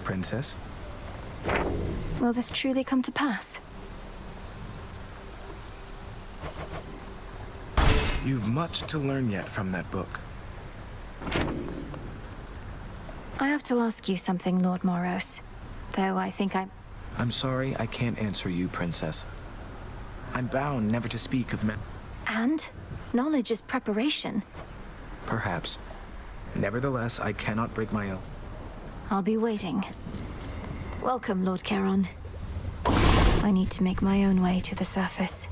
Princess? Will this truly come to pass? You've much to learn yet from that book. I have to ask you something, Lord Moros. Though I think I'm sorry I can't answer you, Princess. I'm bound never to speak of And? Knowledge is preparation. Perhaps. Nevertheless, I cannot break my oath. I'll be waiting. Welcome, Lord Charon. I need to make my own way to the surface.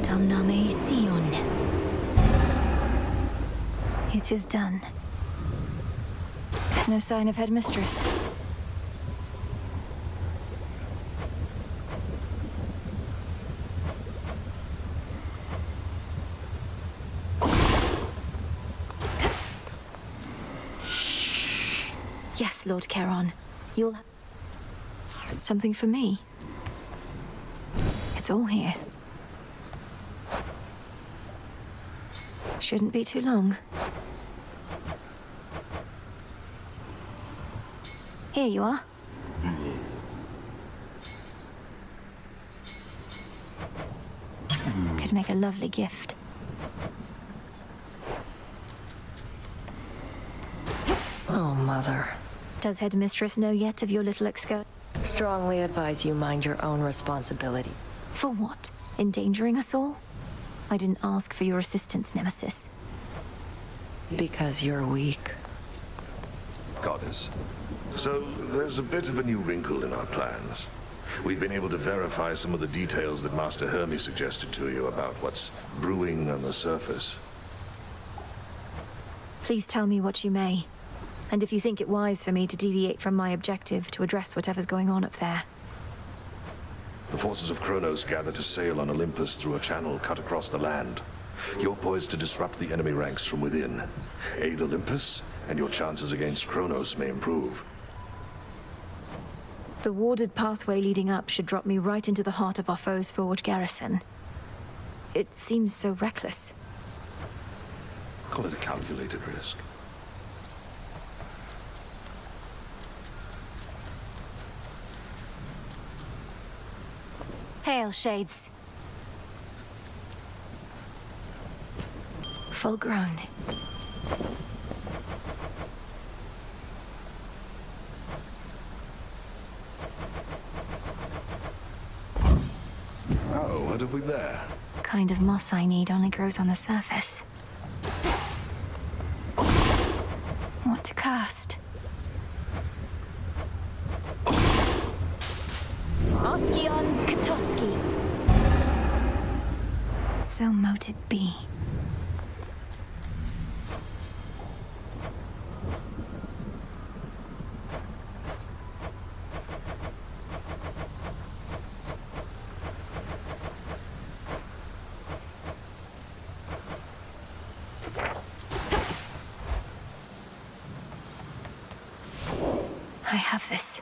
Domname Sion. It is done. No sign of Headmistress. Yes, Lord Charon. You'll... Something for me? It's all here. Shouldn't be too long. Here you are. Could make a lovely gift. Oh, Mother. Does Headmistress know yet of your little excursion? Strongly advise you mind your own responsibility. For what? Endangering us all? I didn't ask for your assistance, Nemesis. Because you're weak. Goddess. So, there's a bit of a new wrinkle in our plans. We've been able to verify some of the details that Master Hermes suggested to you about what's brewing on the surface. Please tell me what you may. And if you think it wise for me to deviate from my objective to address whatever's going on up there. The forces of Kronos gather to sail on Olympus through a channel cut across the land. You're poised to disrupt the enemy ranks from within. Aid Olympus, and your chances against Kronos may improve. The warded pathway leading up should drop me right into the heart of our foe's forward garrison. It seems so reckless. Call it a calculated risk. Hail, Shades. Full grown. Oh, what have we there? Kind of moss I need only grows on the surface. What to cast? Oskion Katoski. So mote it be. I have this.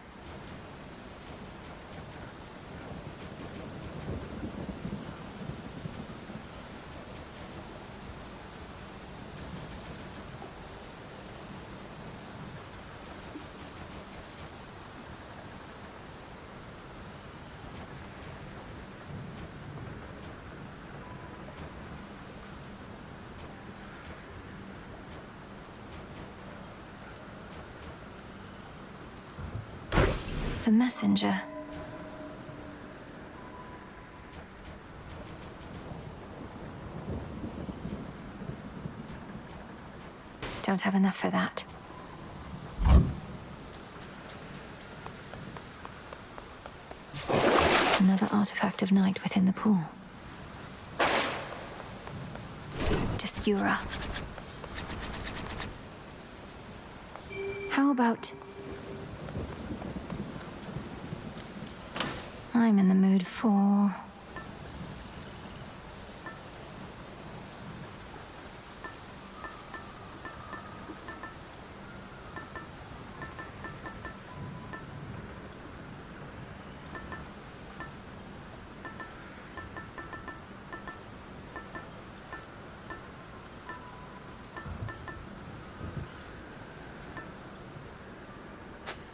The messenger. Don't have enough for that. Another artifact of night within the pool. Descura. How about... I'm in the mood for...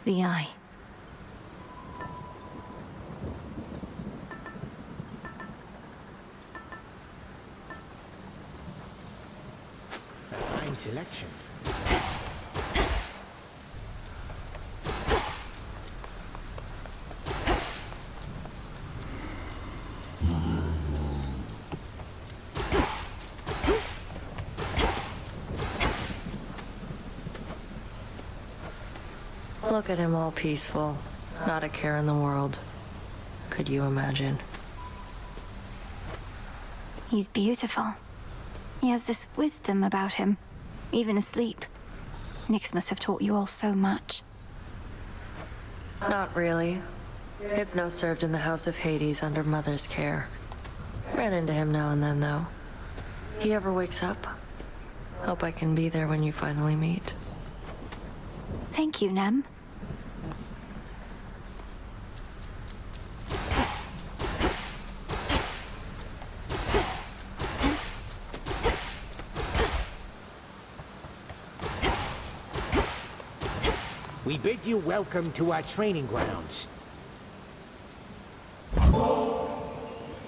The Eye. A fine selection. Look at him all peaceful. Not a care in the world. Could you imagine? He's beautiful. He has this wisdom about him, even asleep. Nyx must have taught you all so much. Not really. Hypno served in the House of Hades under Mother's care. Ran into him now and then, though. He ever wakes up? Hope I can be there when you finally meet. Thank you, Nem. We bid you welcome to our training grounds.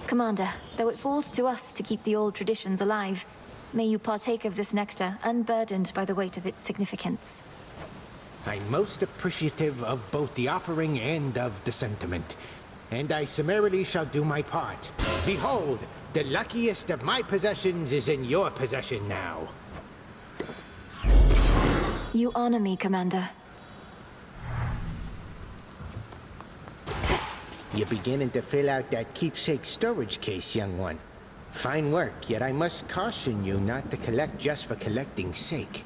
Commander, though it falls to us to keep the old traditions alive, may you partake of this nectar unburdened by the weight of its significance. I'm most appreciative of both the offering and of the sentiment, and I summarily shall do my part. Behold, the luckiest of my possessions is in your possession now. You honor me, Commander. You're beginning to fill out that keepsake storage case, young one. Fine work, yet I must caution you not to collect just for collecting's sake.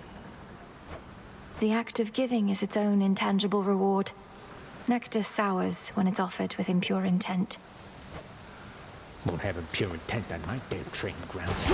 The act of giving is its own intangible reward. Nectar sours when it's offered with impure intent. Won't have impure intent on my damn training grounds.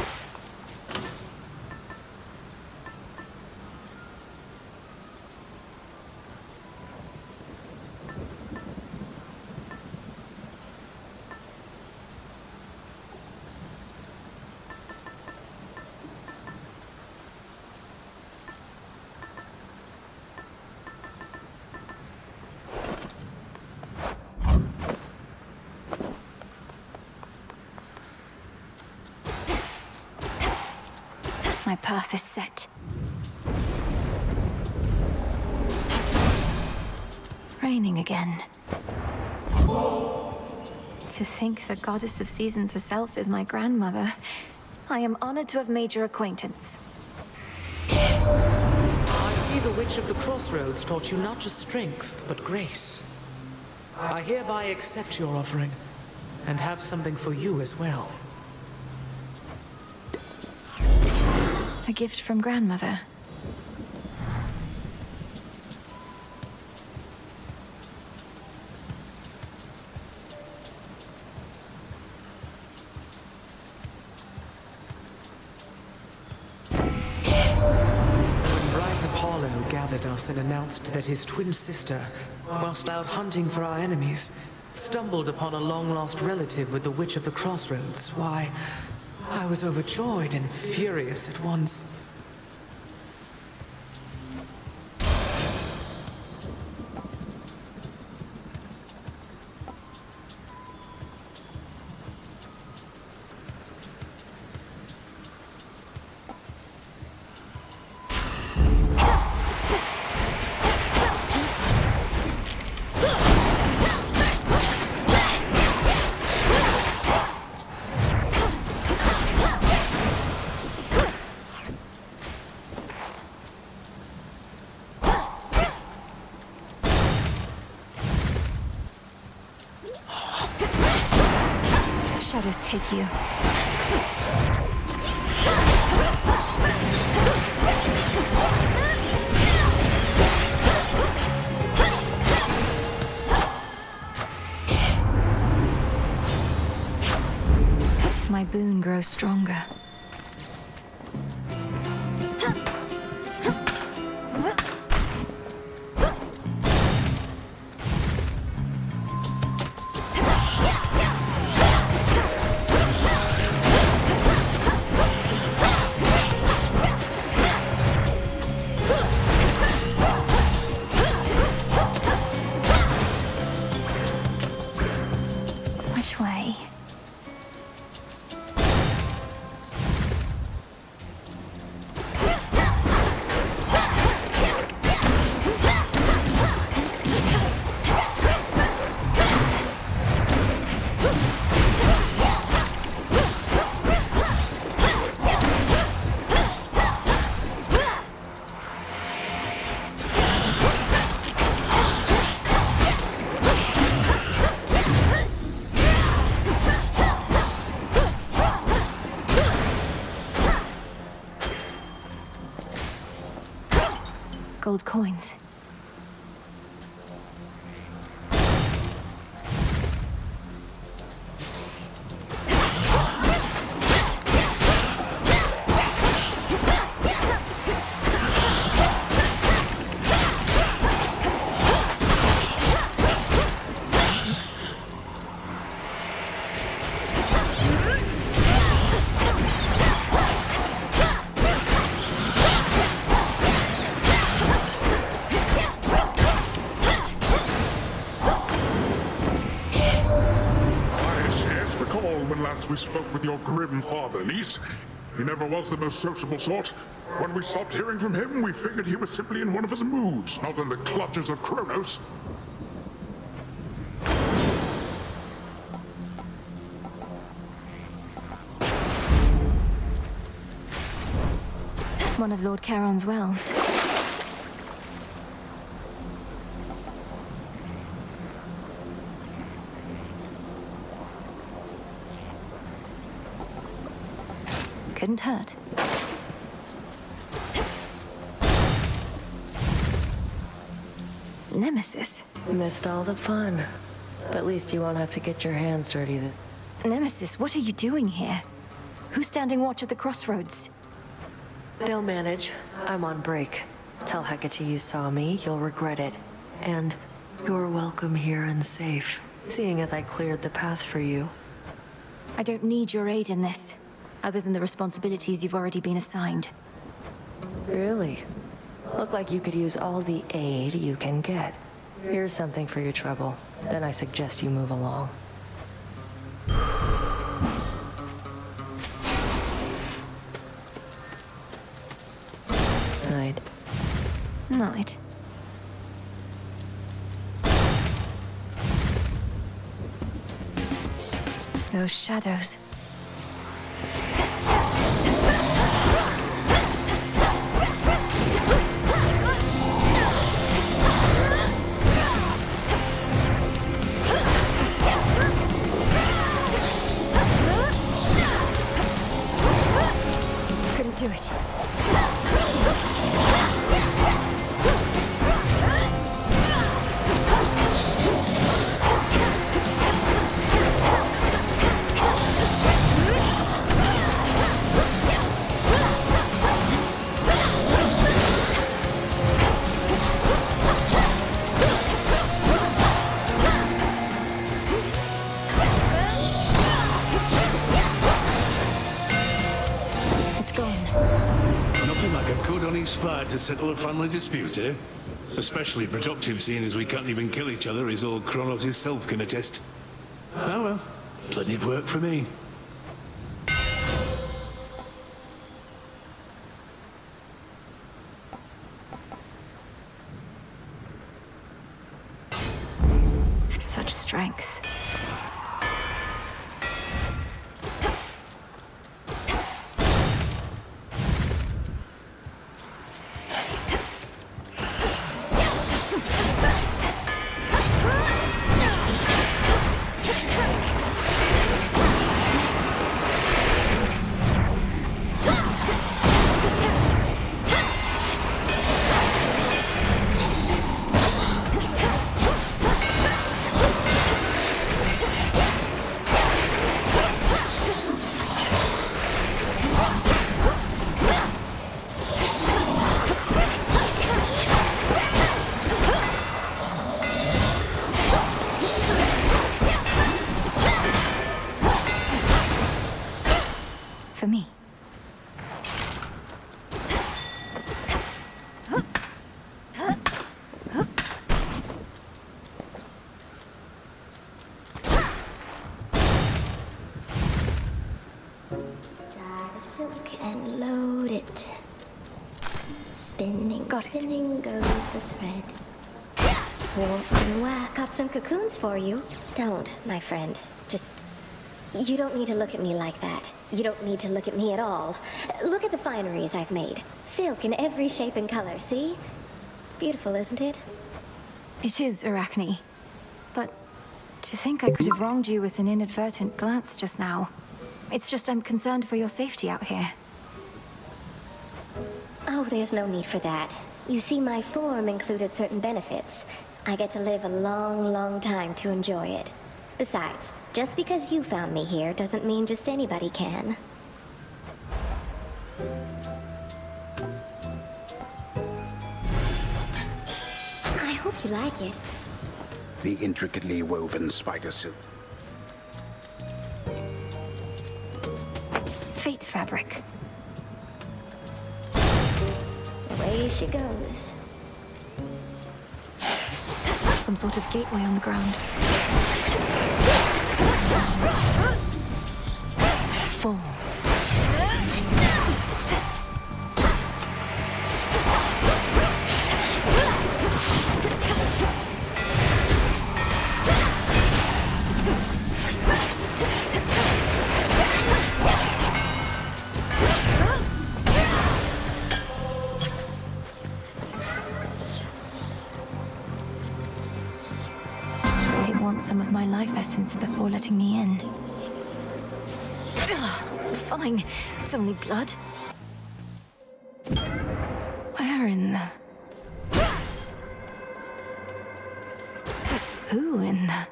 My path is set. Raining again. To think the goddess of seasons herself is my grandmother. I am honored to have made your acquaintance. I see the Witch of the Crossroads taught you not just strength, but grace. I hereby accept your offering, and have something for you as well. A gift from grandmother. Bright Apollo gathered us and announced that his twin sister, whilst out hunting for our enemies, stumbled upon a long-lost relative with the Witch of the Crossroads. Why, I was overjoyed and furious at once. Shadows take you. My boon grows stronger. Gold coins. When last we spoke with your grim father, niece. He never was the most sociable sort. When we stopped hearing from him, we figured he was simply in one of his moods, not in the clutches of Kronos. One of Lord Charon's wells. Couldn't hurt. Nemesis. Missed all the fun. But at least you won't have to get your hands dirty this. Nemesis, what are you doing here? Who's standing watch at the crossroads? They'll manage. I'm on break. Tell Hecate you saw me, you'll regret it. And you're welcome here and safe, seeing as I cleared the path for you. I don't need your aid in this, other than the responsibilities you've already been assigned. Really? Look like you could use all the aid you can get. Here's something for your trouble. Then I suggest you move along. Night. Night. Those shadows. Couldn't do it. Fire to settle a family dispute, eh? Especially productive, seeing as we can't even kill each other, as all Kronos himself can attest. Oh well, plenty of work for me. Such strength. For me. Silk and load it. Spinning, spinning goes the thread. Warp and whack. Got some cocoons for you. Don't, my friend. Just... You don't need to look at me like that. You don't need to look at me at all. Look at the fineries I've made. Silk in every shape and color, see? It's beautiful, isn't it? It is, Arachne. But to think I could have wronged you with an inadvertent glance just now. It's just I'm concerned for your safety out here. Oh, Oh, there's no need for that. You see, my form included certain benefits. I get to live a long, long time to enjoy it. Besides, just because you found me here doesn't mean just anybody can. I hope you like it. The intricately woven spider silk. Fate fabric. Away she goes. Some sort of gateway on the ground. Fall. Some of my life essence before letting me in. Fine, it's only blood. Where in the... Who in the...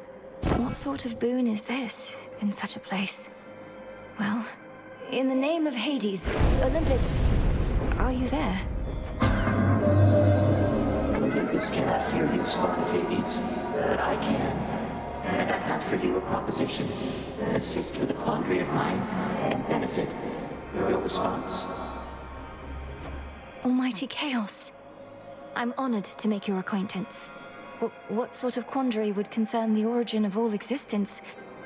What sort of boon is this in such a place? Well, in the name of Hades, Olympus, are you there? Olympus cannot hear you, spawn of Hades, but I can. And I have for you a proposition. Assist with a quandary of mine and benefit. Your response? Almighty Chaos. I'm honored to make your acquaintance. What sort of quandary would concern the origin of all existence?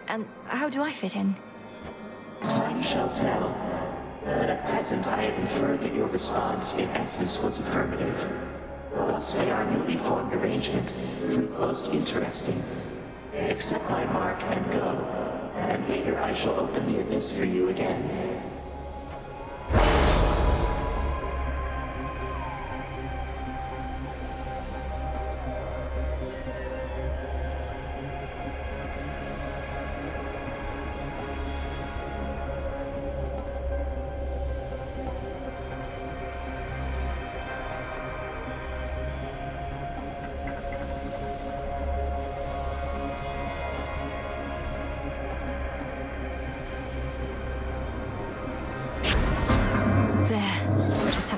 And how do I fit in? Time shall tell. But at present I have inferred that your response in essence was affirmative. Thus may our newly formed arrangement prove most interesting. Accept my mark and go, and later I shall open the abyss for you again.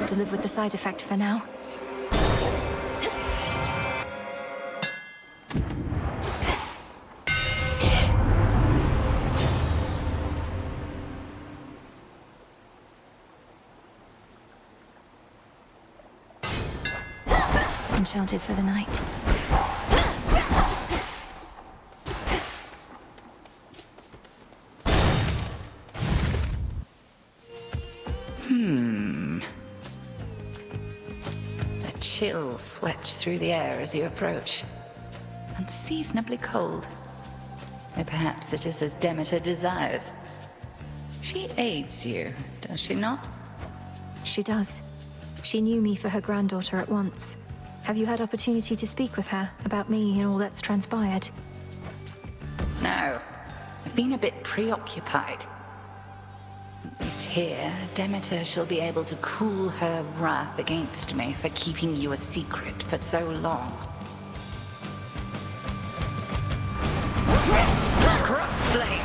To live with the side effect for now. Enchanted for the night. Chill swept through the air as you approach. Unseasonably cold. Or perhaps it is as Demeter desires. She aids you, does she not? She does. She knew me for her granddaughter at once. Have you had opportunity to speak with her about me and all that's transpired? No. I've been a bit preoccupied. At least here, Demeter shall be able to cool her wrath against me for keeping you a secret for so long. Cross flames!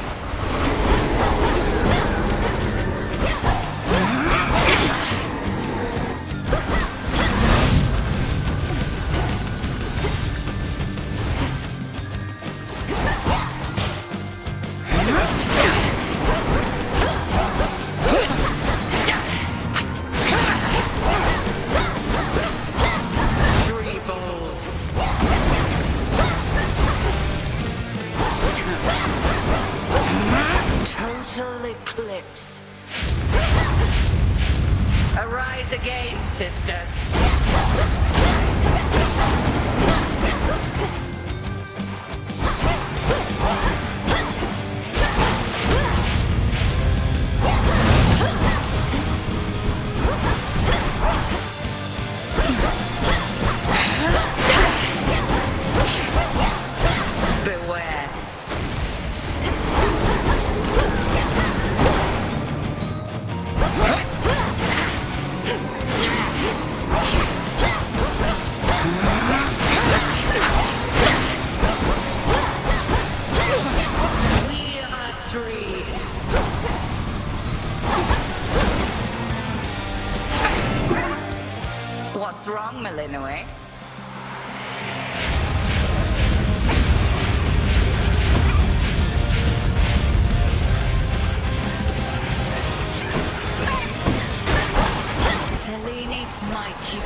What's wrong, Malinois? Selene, smite you.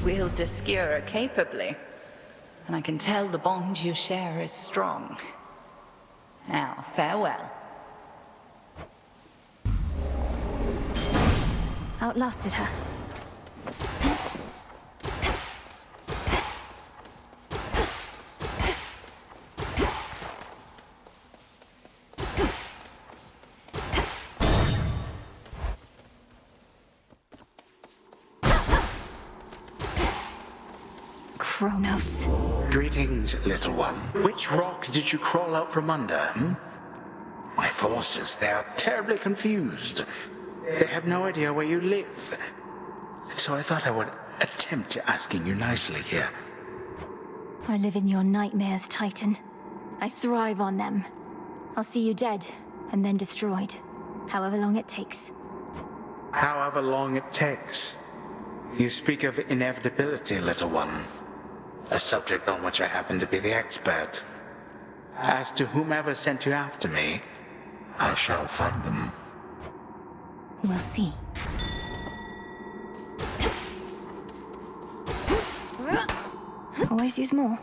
Wield the skewer capably, and I can tell the bond you share is strong. Now, farewell. Outlasted her. Kronos. Greetings, little one. Which rock did you crawl out from under, My forces, they are terribly confused. They have no idea where you live. So I thought I would attempt asking you nicely here. I live in your nightmares, Titan. I thrive on them. I'll see you dead, and then destroyed. However long it takes. However long it takes. You speak of inevitability, little one. A subject on which I happen to be the expert. As to whomever sent you after me, I shall find them. We'll see. Always use more.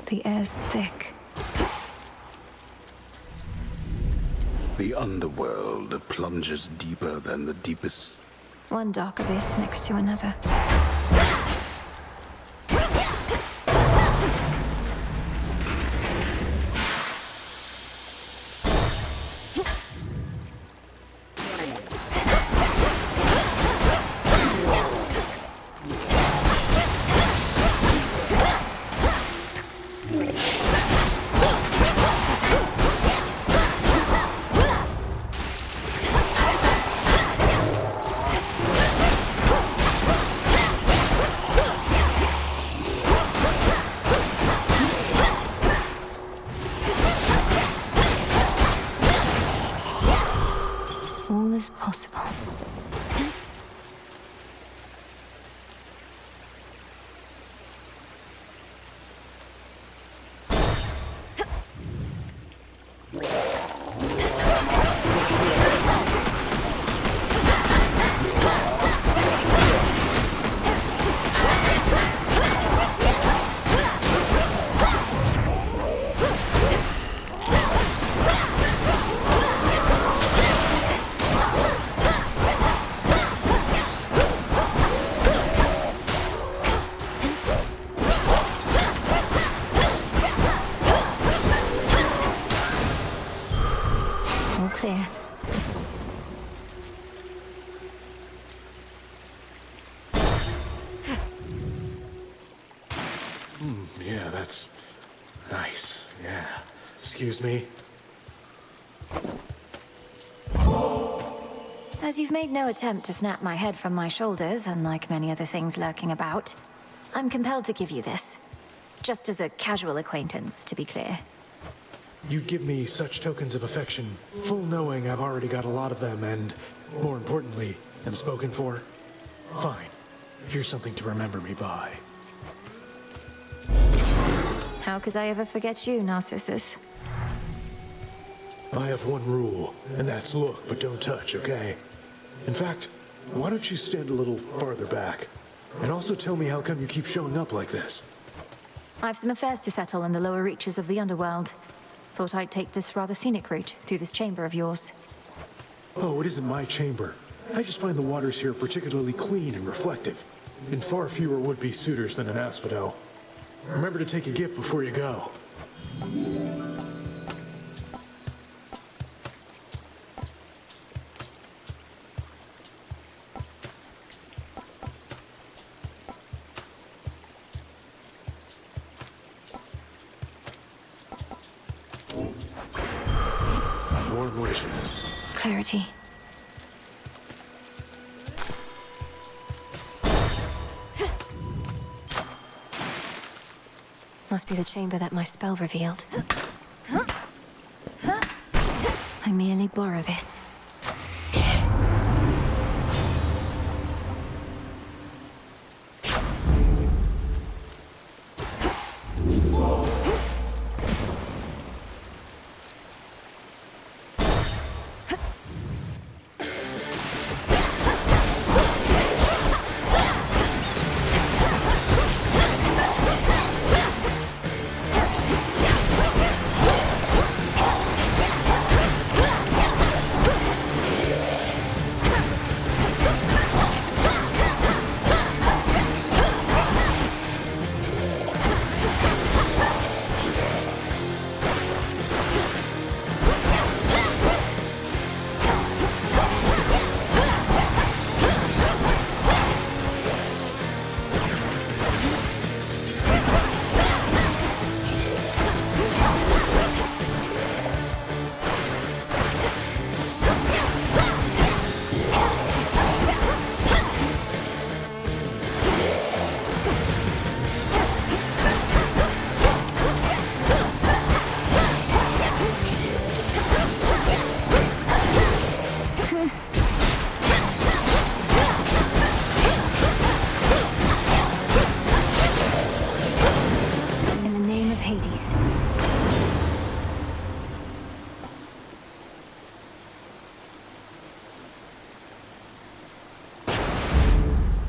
The air's thick. The underworld plunges deeper than the deepest. One dark abyss next to another. All is possible. All clear. Yeah, that's nice. Yeah. Excuse me. As you've made no attempt to snap my head from my shoulders, unlike many other things lurking about, I'm compelled to give you this. Just as a casual acquaintance, to be clear. You give me such tokens of affection, full knowing I've already got a lot of them and, more importantly, am spoken for. Fine. Here's something to remember me by. How could I ever forget you, Narcissus? I have one rule, and that's look, but don't touch, okay? In fact, why don't you stand a little farther back? And also tell me how come you keep showing up like this? I've some affairs to settle in the lower reaches of the underworld. Thought I'd take this rather scenic route through this chamber of yours. Oh, it isn't my chamber. I just find the waters here particularly clean and reflective, and far fewer would-be suitors than an asphodel. Remember to take a gift before you go. Warm wishes. Clarity. Must be the chamber that my spell revealed. I merely borrow this.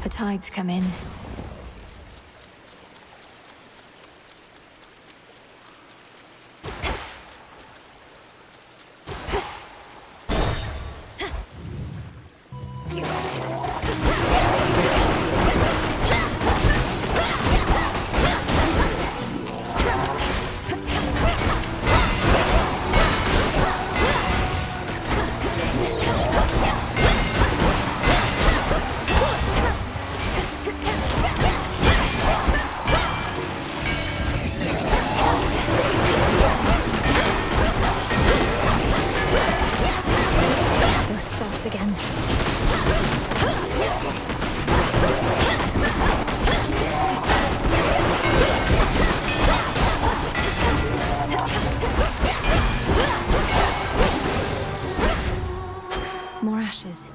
The tides come in. Again. More ashes.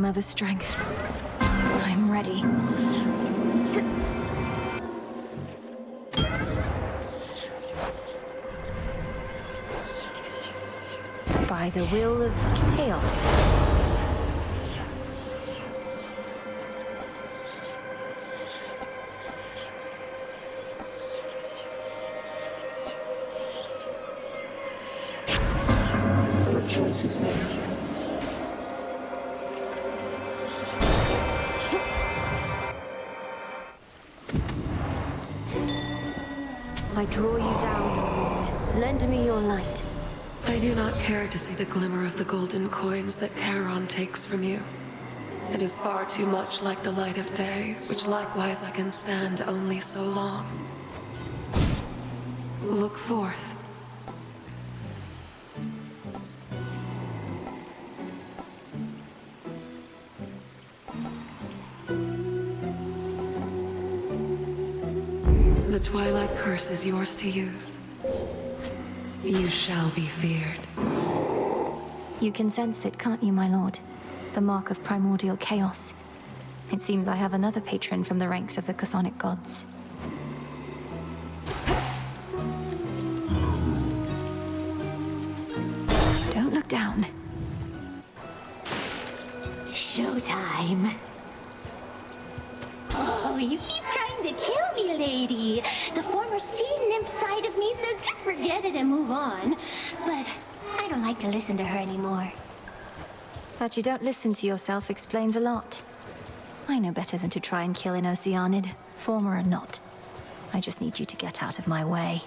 mother's strength. I'm ready. By the will of chaos. Your choice is made. I draw you down, O moon. Lend me your light. I do not care to see the glimmer of the golden coins that Charon takes from you. It is far too much like the light of day, which likewise I can stand only so long. Look forth. The Twilight Curse is yours to use. You shall be feared. You can sense it, can't you, my lord? The mark of primordial chaos. It seems I have another patron from the ranks of the chthonic gods. Don't look down. Showtime. Oh, you keep trying to kill me, lady. The former sea nymph side of me says just forget it and move on. But I don't like to listen to her anymore. That you don't listen to yourself explains a lot. I know better than to try and kill an Oceanid, former or not. I just need you to get out of my way.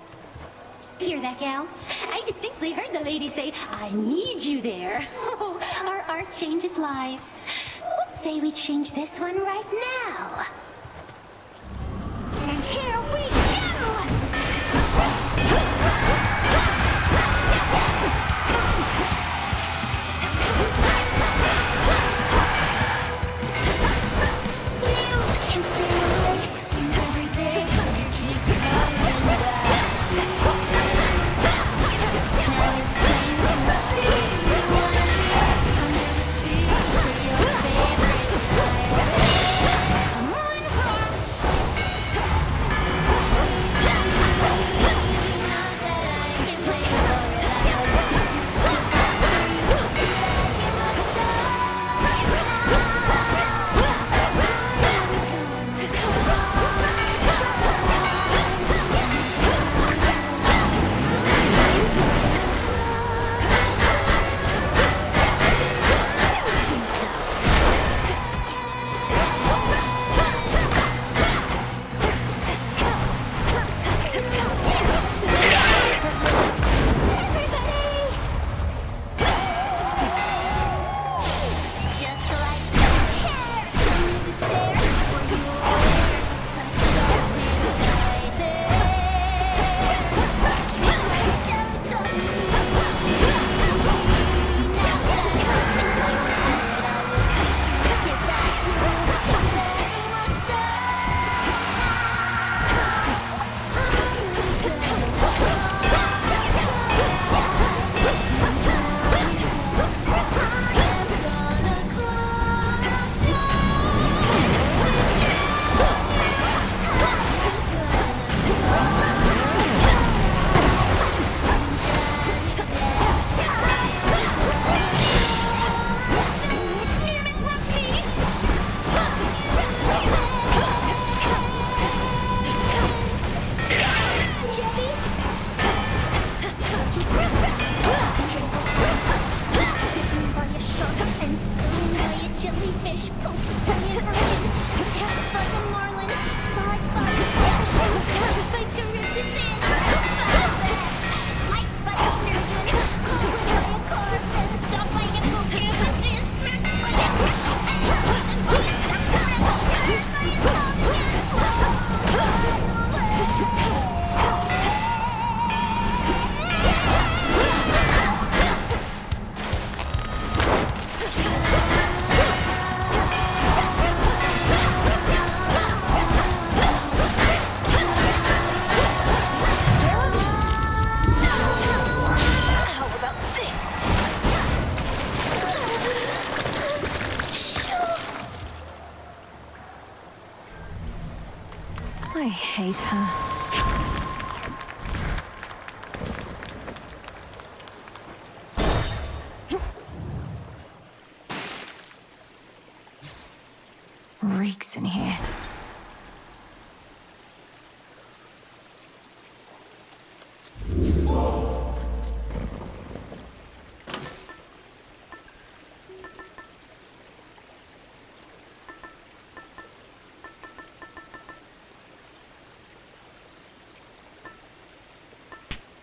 Hear that, gals? I distinctly heard the lady say, I need you there. Oh, our art changes lives. What say we change this one right now? And here we go! I hate her. Reeks in here.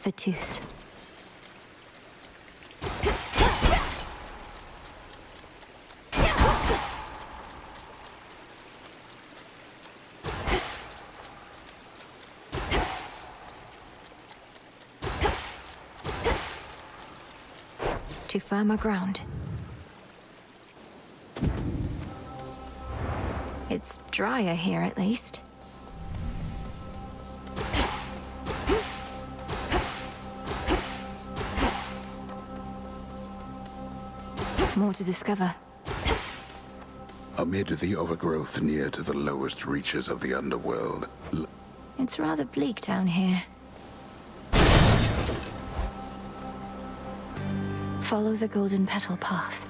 The tooth. To firmer ground. It's drier here, at least. More to discover. Amid the overgrowth near to the lowest reaches of the underworld, It's rather bleak down here. Follow the golden petal path.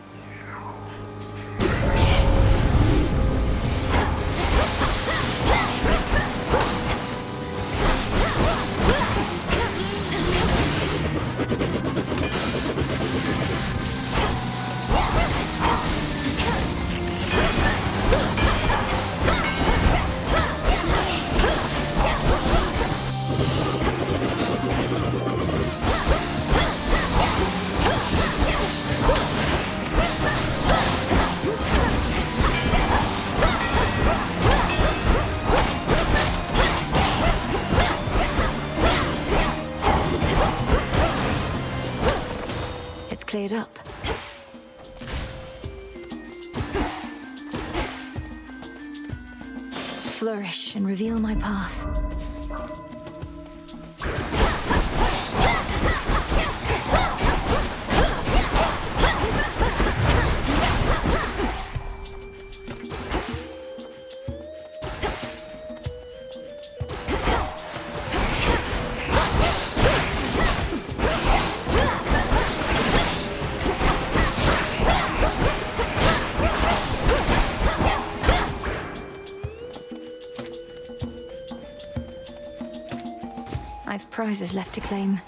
Cleared up. Flourish and reveal my path. I've prizes left to claim.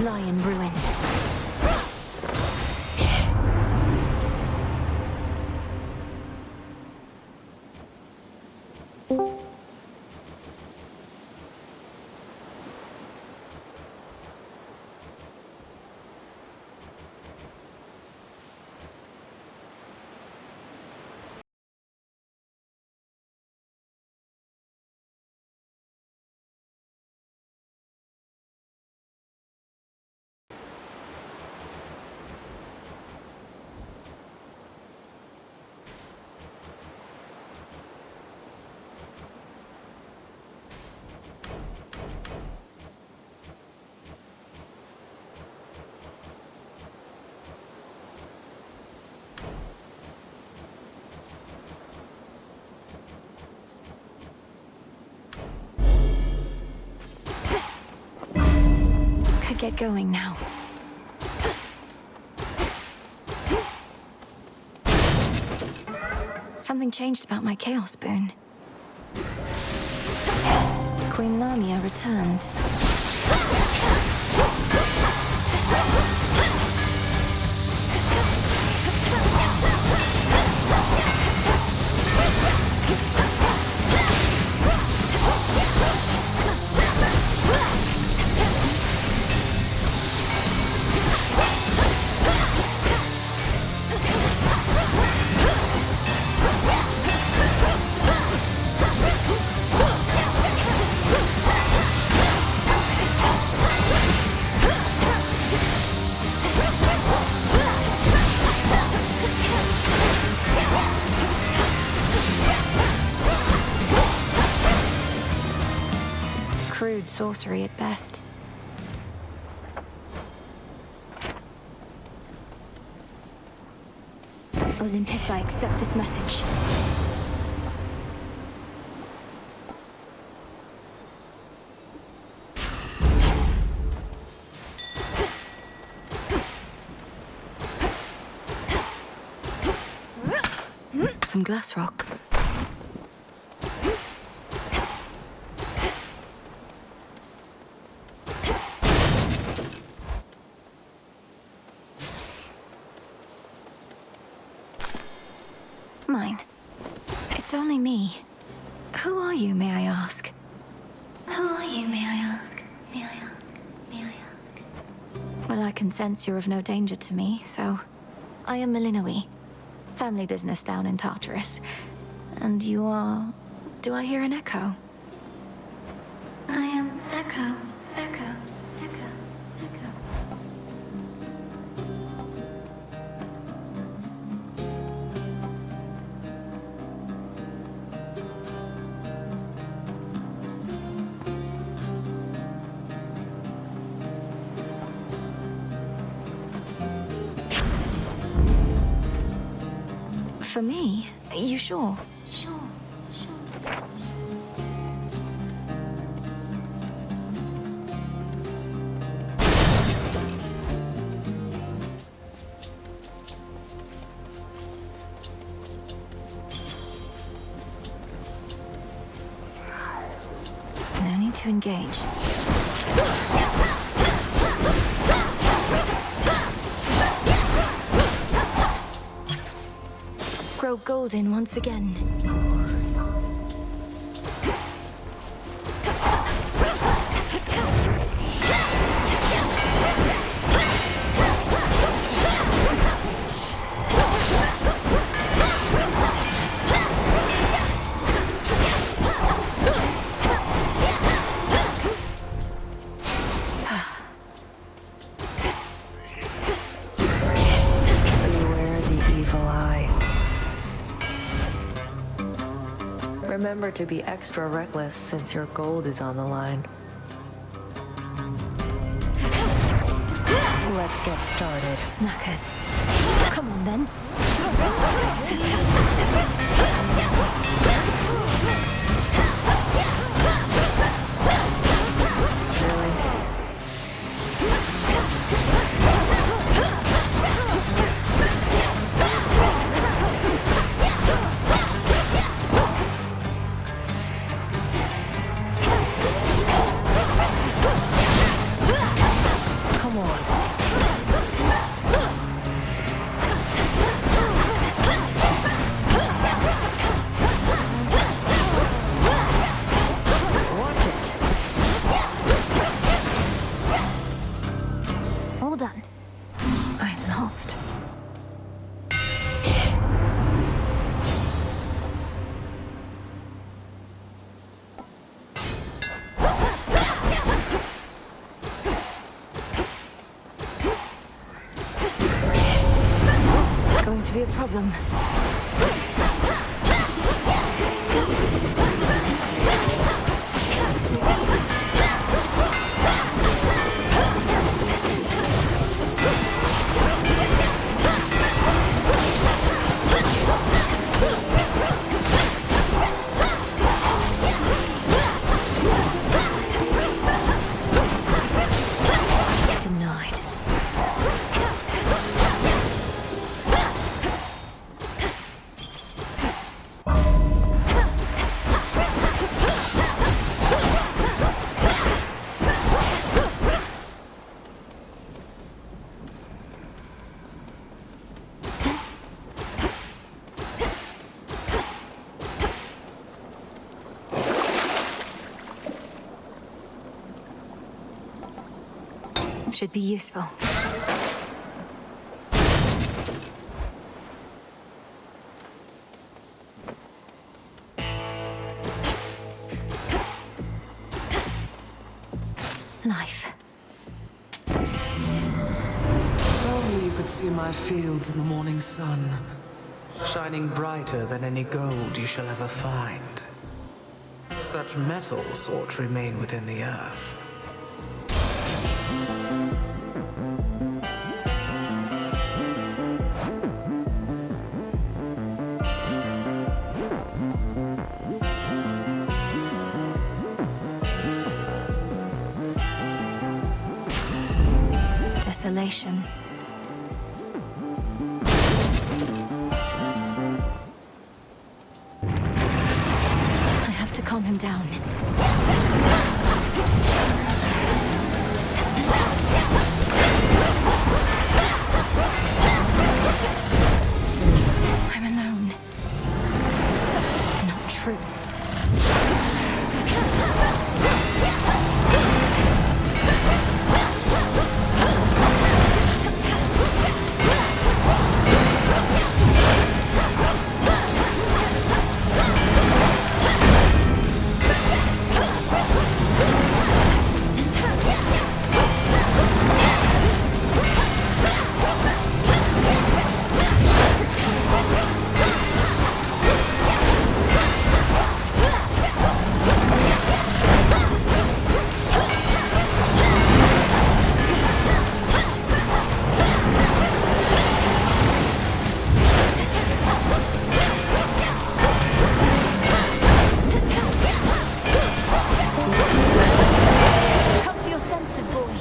Lie in ruin. Could get going now. Something changed about my Chaos Boon. Queen Lamia returns. sorcery at best. Olympus, I accept this message. Some glass rock. Mine. It's only me. Who are you, may I ask? Who are you, may I ask? May I ask? May I ask? Well, I can sense you're of no danger to me, so... I am Melinoe. Family business down in Tartarus. And you are... Do I hear an echo? I am Echo. Echo. Echo. Echo. For me? You sure? Sure, sure. No need to engage. Grow golden once again. Beware the evil eye. Remember to be extra reckless since your gold is on the line. Let's get started. Smackers. Come on then. Come on. Watch it. All done. I lost. Going to be a problem. Denied. Should be useful. Life. If only you could see my fields in the morning sun, shining brighter than any gold you shall ever find. Such metals ought to remain within the earth. Desolation. I have to calm him down. I'm alone. Not true. Come to your senses, boy.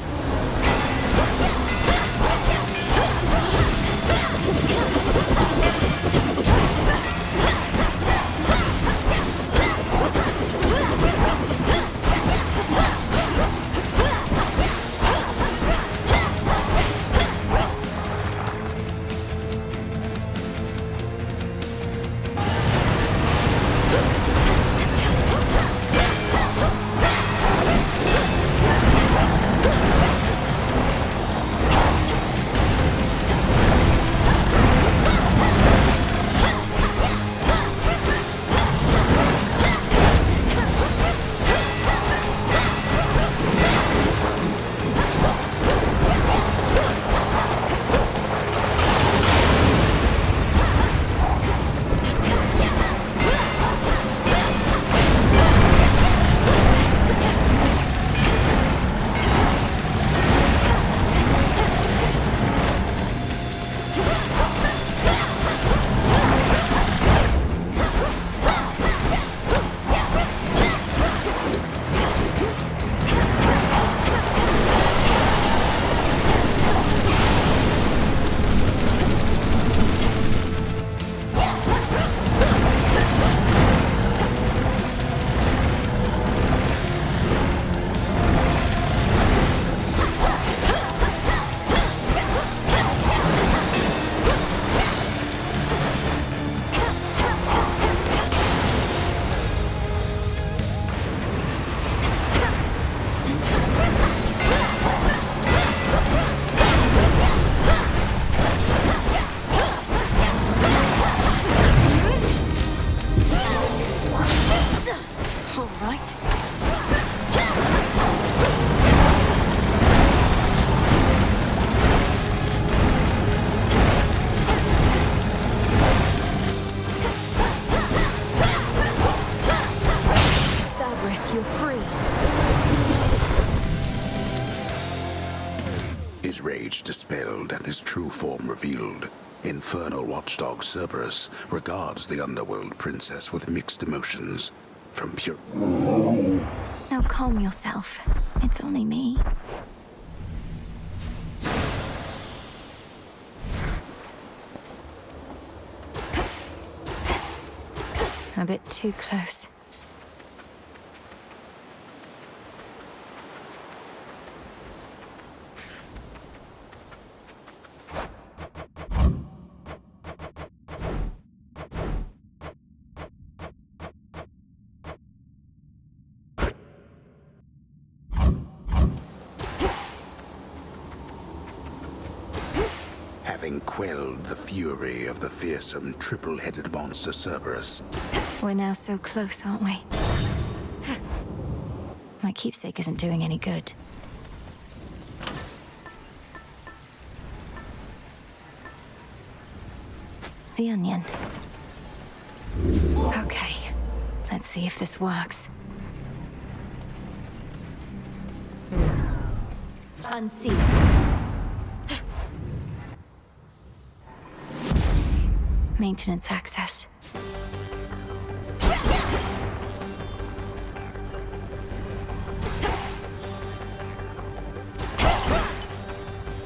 All right. Cerberus, you're free. His rage dispelled and his true form revealed, infernal watchdog Cerberus regards the underworld princess with mixed emotions. From pure... Now calm yourself. It's only me. A bit too close. Having quelled the fury of the fearsome triple-headed monster Cerberus, We're now so close, aren't we? My keepsake isn't doing any good. The onion. Okay, let's see if this works. Unseal. Maintenance access.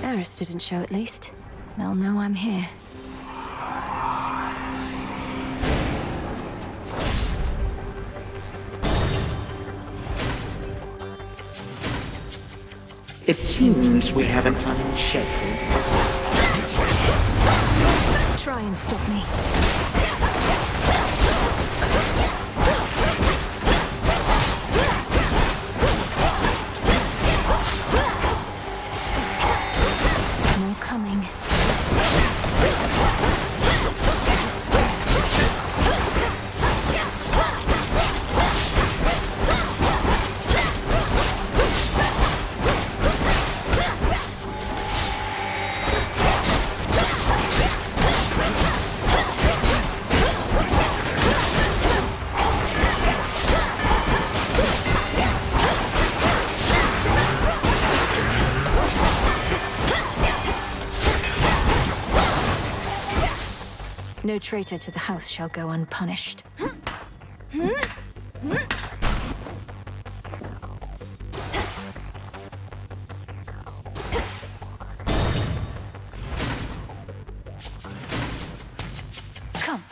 Eris didn't show, at least. They'll know I'm here. It seems we have an unscheduled visitor. Try and stop me. More coming. No traitor to the house shall go unpunished. Come.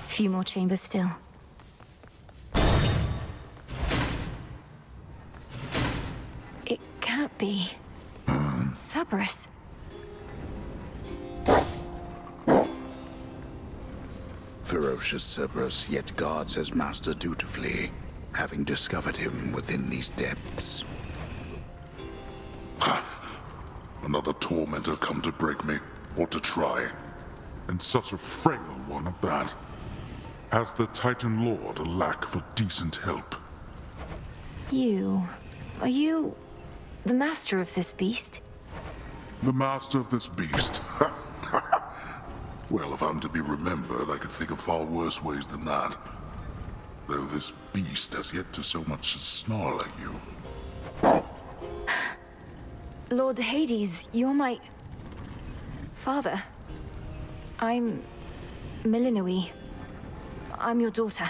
Few more chambers still. It can't be. Cerberus. Ferocious Cerberus yet guards his master dutifully, having discovered him within these depths. Another tormentor come to break me, or to try. And such a frail one at that. Has the Titan Lord a lack for decent help? Are you the master of this beast? The master of this beast? Well, if I'm to be remembered, I could think of far worse ways than that. Though this beast has yet to so much as snarl at you. Lord Hades, you're my... father. I'm... Milinui. I'm your daughter.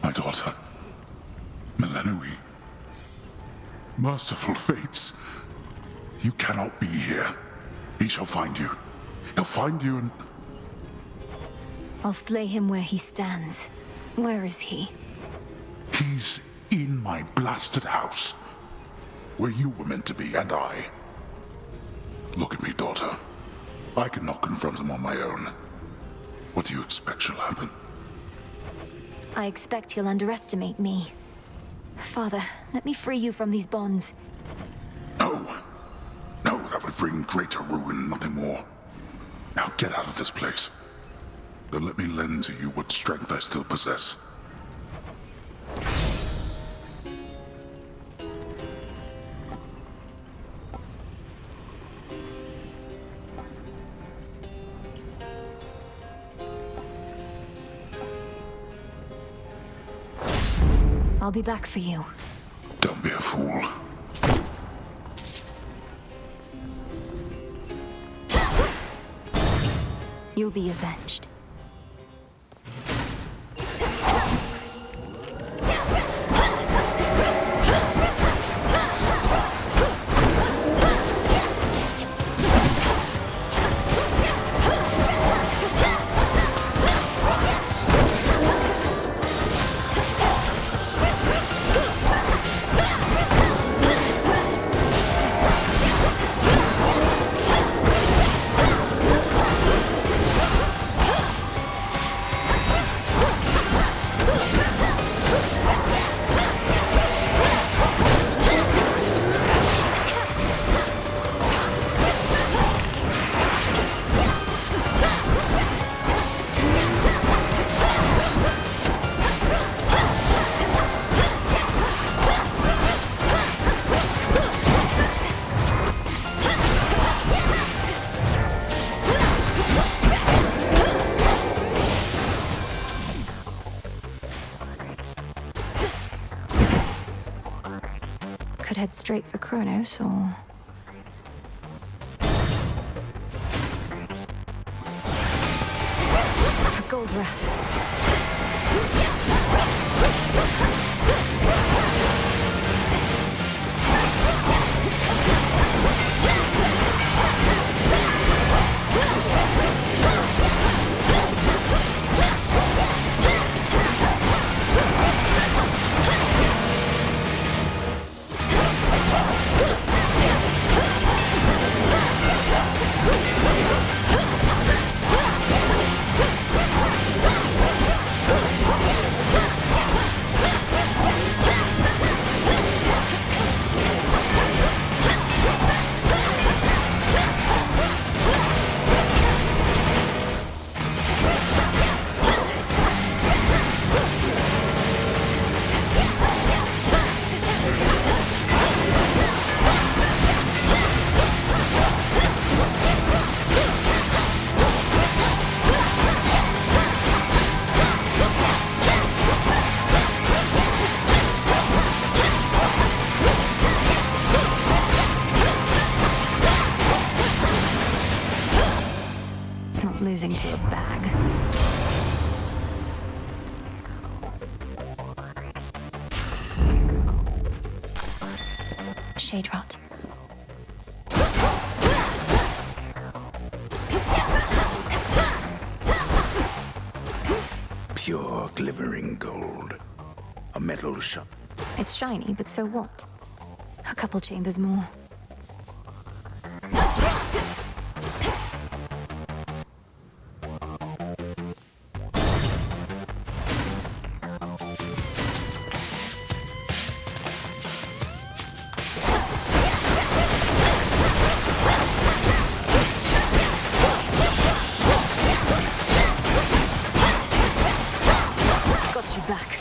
My daughter? Milinui? Merciful fates. You cannot be here. He shall find you. He'll find you and... I'll slay him where he stands. Where is he? He's in my blasted house. Where you were meant to be, and I. Look at me, daughter. I cannot confront him on my own. What do you expect shall happen? I expect he'll underestimate me. Father, let me free you from these bonds. No. No, that would bring greater ruin, nothing more. Now get out of this place. Then let me lend to you what strength I still possess. I'll be back for you. Don't be a fool. You'll be avenged. head straight for Kronos, or... Goldwrath. Not losing to a bag. Shade rot. Pure glimmering gold. A metal shot. It's shiny, but so what? A couple chambers more. Got you back.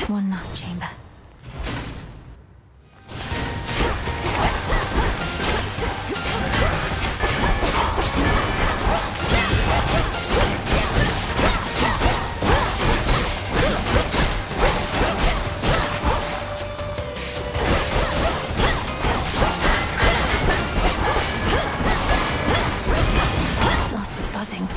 One last chamber. Lost it buzzing.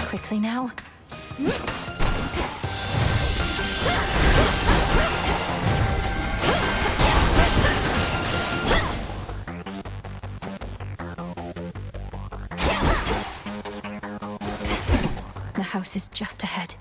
Quickly now. The house is just ahead.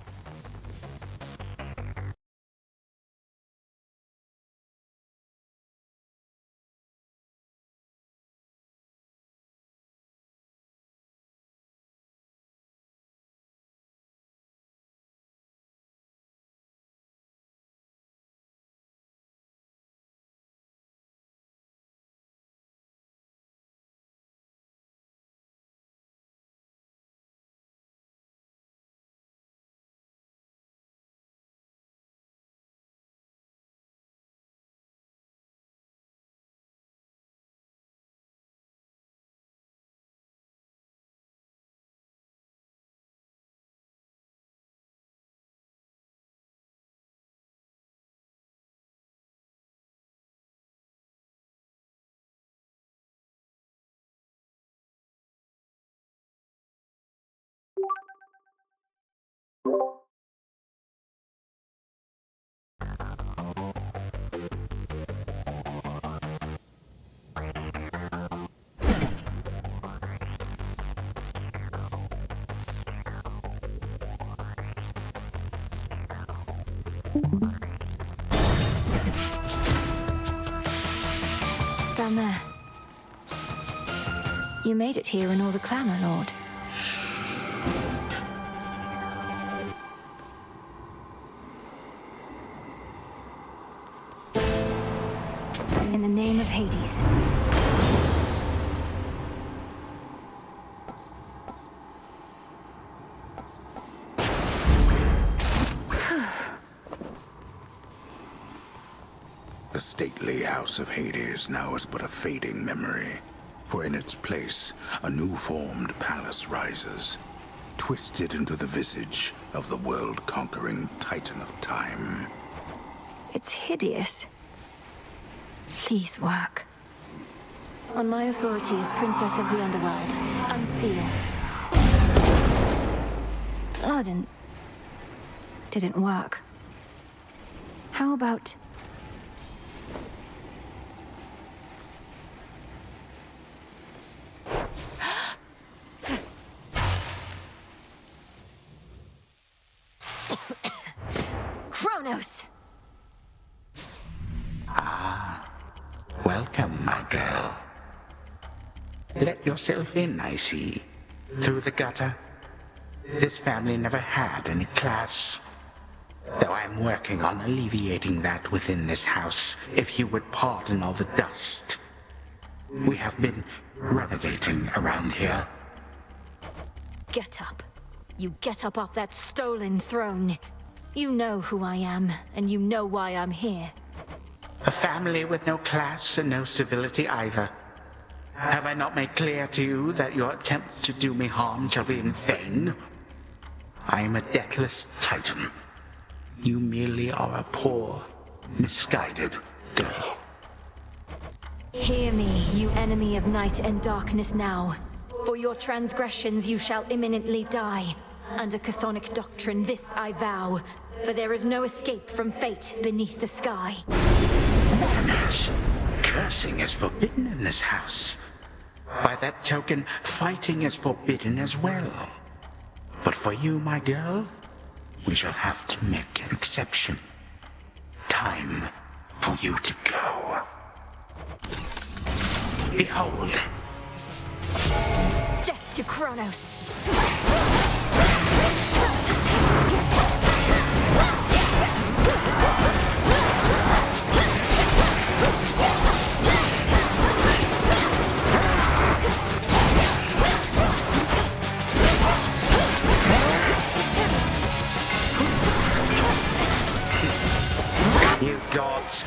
Down there. You made it here in all the clamor, Lord. In the name of Hades. The stately House of Hades now is but a fading memory, for in its place, a new-formed palace rises, twisted into the visage of the world-conquering Titan of Time. It's hideous. Please work. On my authority as Princess of the Underworld, unseal. Blood didn't work. How about... Kronos! Welcome, my girl. Let yourself in, I see. Through the gutter. This family never had any class. Though I'm working on alleviating that within this house, if you would pardon all the dust. We have been renovating around here. Get up. You get up off that stolen throne. You know who I am, and you know why I'm here. A family with no class and no civility either. Have I not made clear to you that your attempt to do me harm shall be in vain? I am a deathless Titan. You merely are a poor, misguided girl. Hear me, you enemy of night and darkness now. For your transgressions you shall imminently die. Under chthonic doctrine, this I vow. For there is no escape from fate beneath the sky. Mourners, cursing is forbidden in this house. By that token, fighting is forbidden as well. But for you, my girl, we shall have to make an exception. Time for you to go. Behold. Death to Kronos! You gods.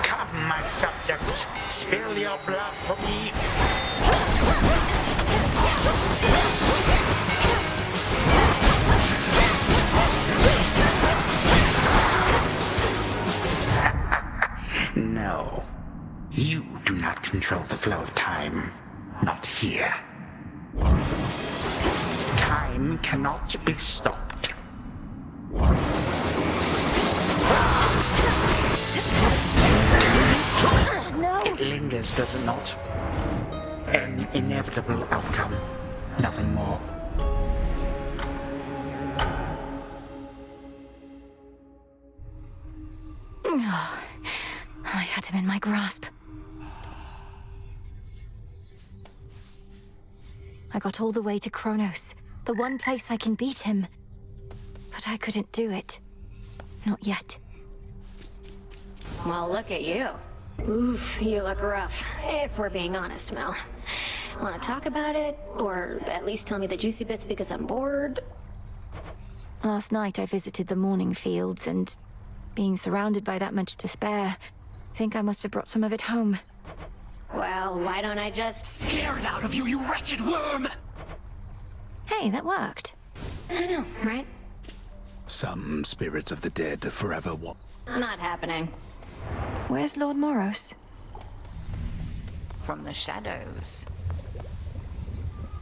Come, my subjects, spill your blood for me. No, you do not control the flow of time. Not here. Time cannot be stopped. No! It lingers, does it not? An inevitable outcome. Nothing more. I got all the way to Kronos, the one place I can beat him. But I couldn't do it. Not yet. Well, look at you. Oof, you look rough, if we're being honest, Mel. Want to talk about it? Or at least tell me the juicy bits because I'm bored? Last night I visited the Morning Fields, and being surrounded by that much despair, I think I must have brought some of it home. Well, why don't I just scare it out of you, you wretched worm! Hey, that worked. I know, right? Some spirits of the dead forever Not happening. Where's Lord Moros? From the shadows.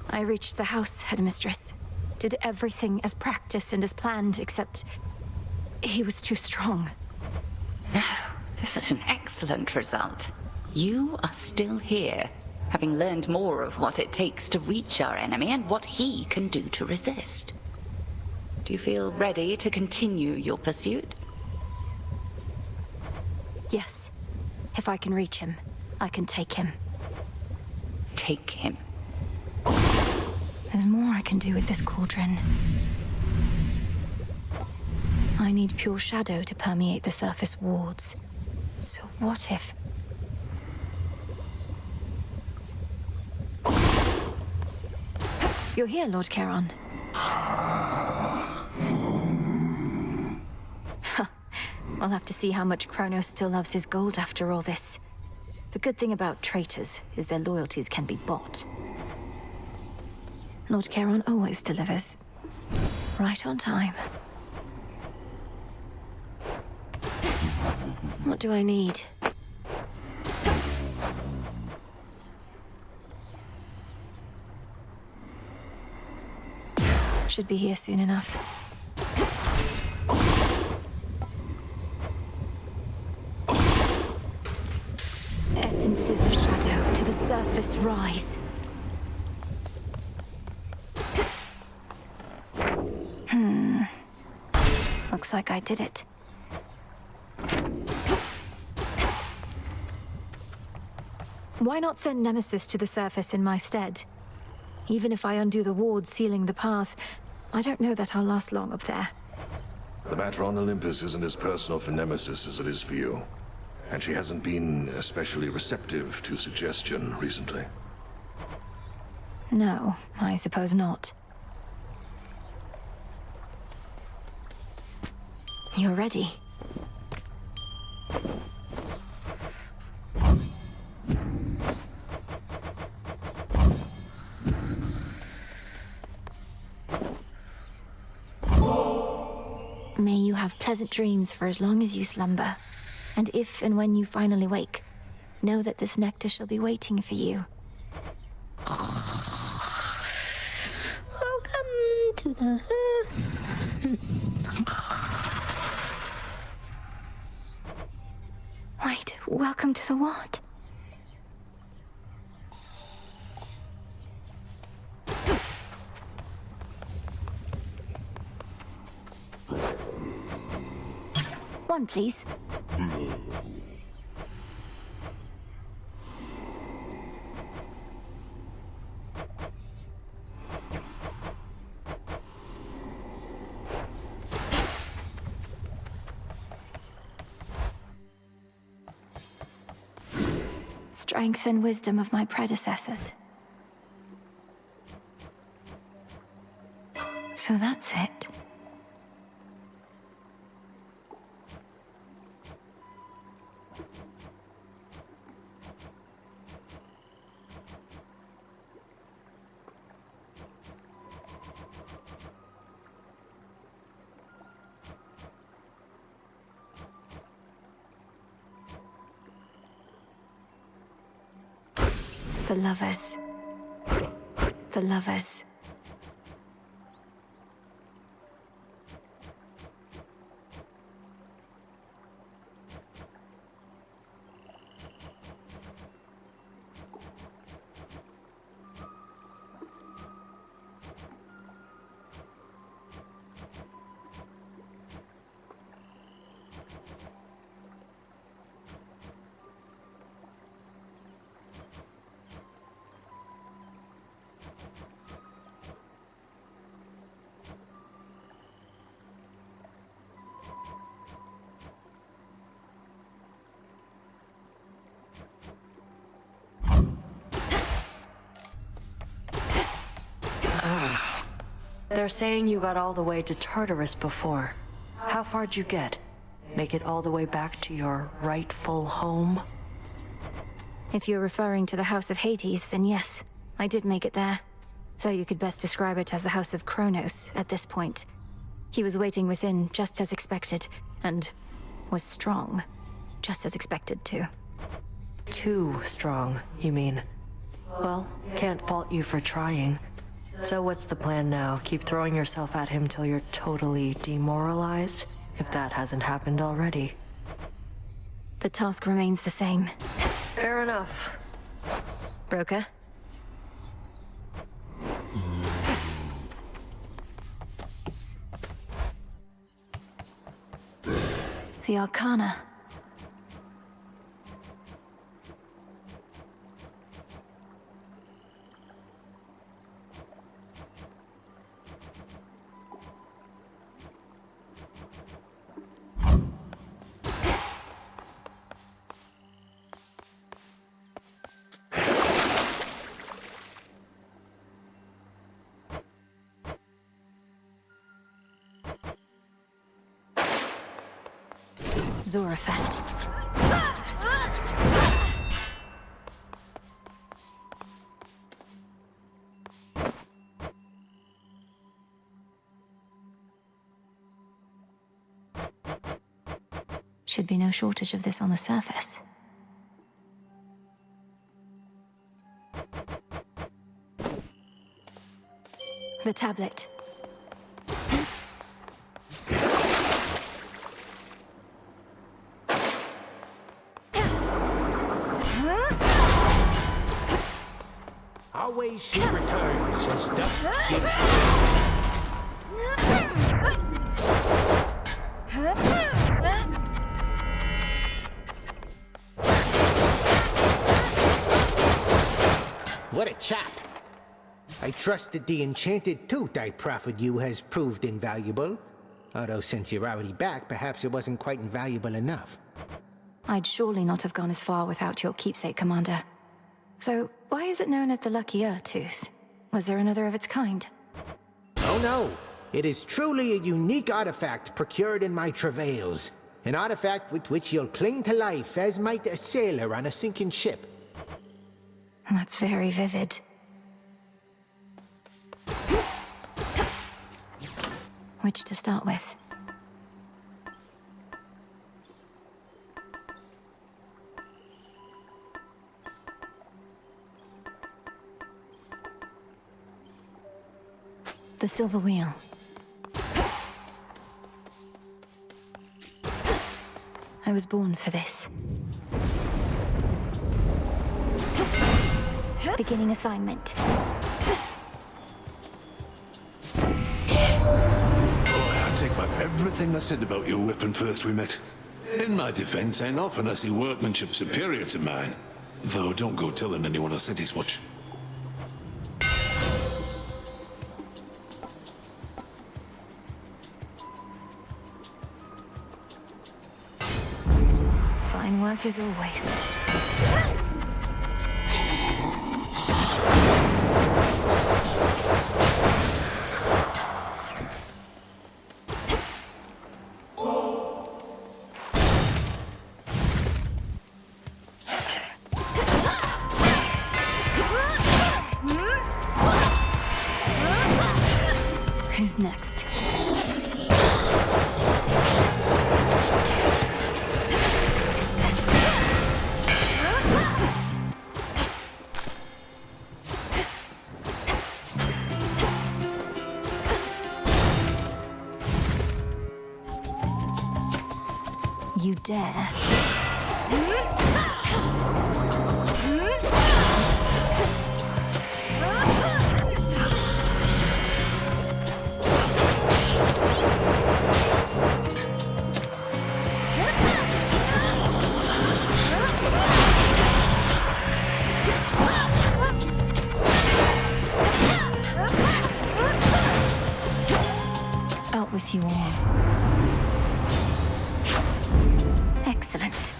I reached the house, Headmistress. Did everything as practiced and as planned, except he was too strong. No, this is an excellent result. You are still here, having learned more of what it takes to reach our enemy and what he can do to resist. Do you feel ready to continue your pursuit? Yes. If I can reach him, I can take him. Take him. There's more I can do with this cauldron. I need pure shadow to permeate the surface wards. So what if... You're here, Lord Charon. I'll have to see how much Kronos still loves his gold after all this. The good thing about traitors is their loyalties can be bought. Lord Charon always delivers. Right on time. What do I need? Should be here soon enough. Essences of shadow to the surface rise. Looks like I did it. Why not send Nemesis to the surface in my stead? Even if I undo the ward sealing the path, I don't know that I'll last long up there. The matter on Olympus isn't as personal for Nemesis as it is for you. And she hasn't been especially receptive to suggestion recently. No, I suppose not. You're ready. May you have pleasant dreams for as long as you slumber. And if and when you finally wake, know that this nectar shall be waiting for you. Welcome to the... Wait, welcome to the what? One, please. Strength and wisdom of my predecessors. So that's it. The lovers. The lovers. They're saying you got all the way to Tartarus before. How far'd you get? Make it all the way back to your rightful home? If you're referring to the House of Hades, then yes, I did make it there. Though you could best describe it as the House of Kronos at this point. He was waiting within, just as expected, and was strong, just as expected too. Too strong, you mean? Well, can't fault you for trying. So what's the plan now? Keep throwing yourself at him till you're totally demoralized? If that hasn't happened already. The task remains the same. Fair enough. Broker? The Arcana. Zorafat. Should be no shortage of this on the surface. The tablet. Always she returns as dusk gives. What a chap! I trust that the enchanted tooth I proffered you has proved invaluable. Although since you're already back, perhaps it wasn't quite invaluable enough. I'd surely not have gone as far without your keepsake, Commander. Though, why is it known as the Luckier Tooth? Was there another of its kind? Oh no! It is truly a unique artifact procured in my travails. An artifact with which you'll cling to life as might a sailor on a sinking ship. That's very vivid. Which to start with? The Silver Wheel. I was born for this. Beginning assignment. I take back everything I said about your weapon first we met. In my defense, ain't often I see workmanship superior to mine. Though don't go telling anyone I said as much. Fine work as always. Who's next? You dare? Out with you all. Excellent.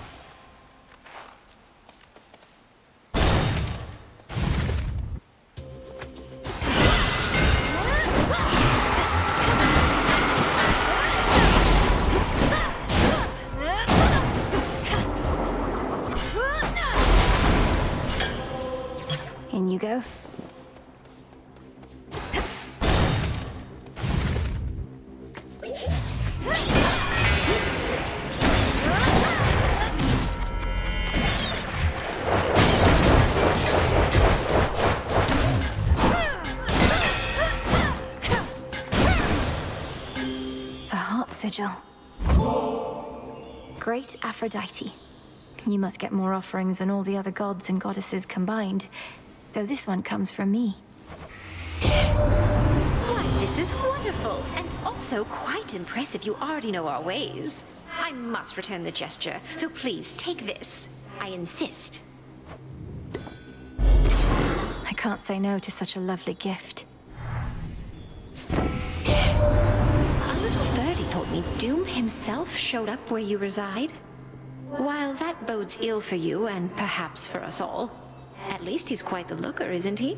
In you go. The Heart Sigil. Great Aphrodite. You must get more offerings than all the other gods and goddesses combined, though this one comes from me. Why, this is wonderful, and also quite impressive. You already know our ways. I must return the gesture, so please take this. I insist. I can't say no to such a lovely gift. A little birdie told me Doom himself showed up where you reside. While that bodes ill for you, and perhaps for us all, at least he's quite the looker, isn't he?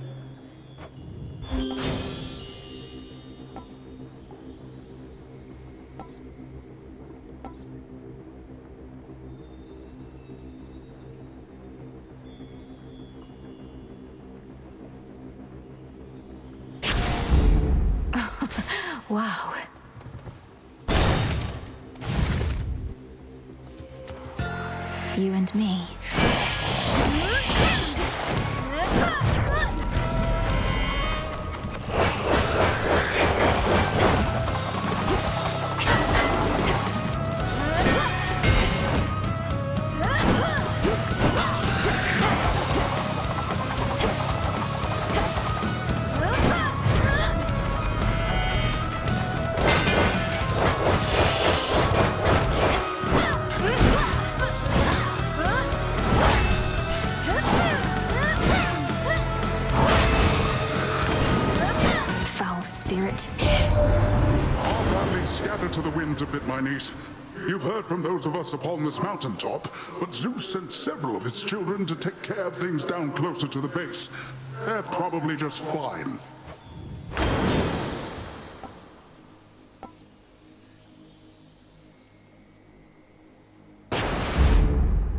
Wow. You and me. To the winds a bit, my niece. You've heard from those of us upon this mountaintop, but Zeus sent several of his children to take care of things down closer to the base. They're probably just fine.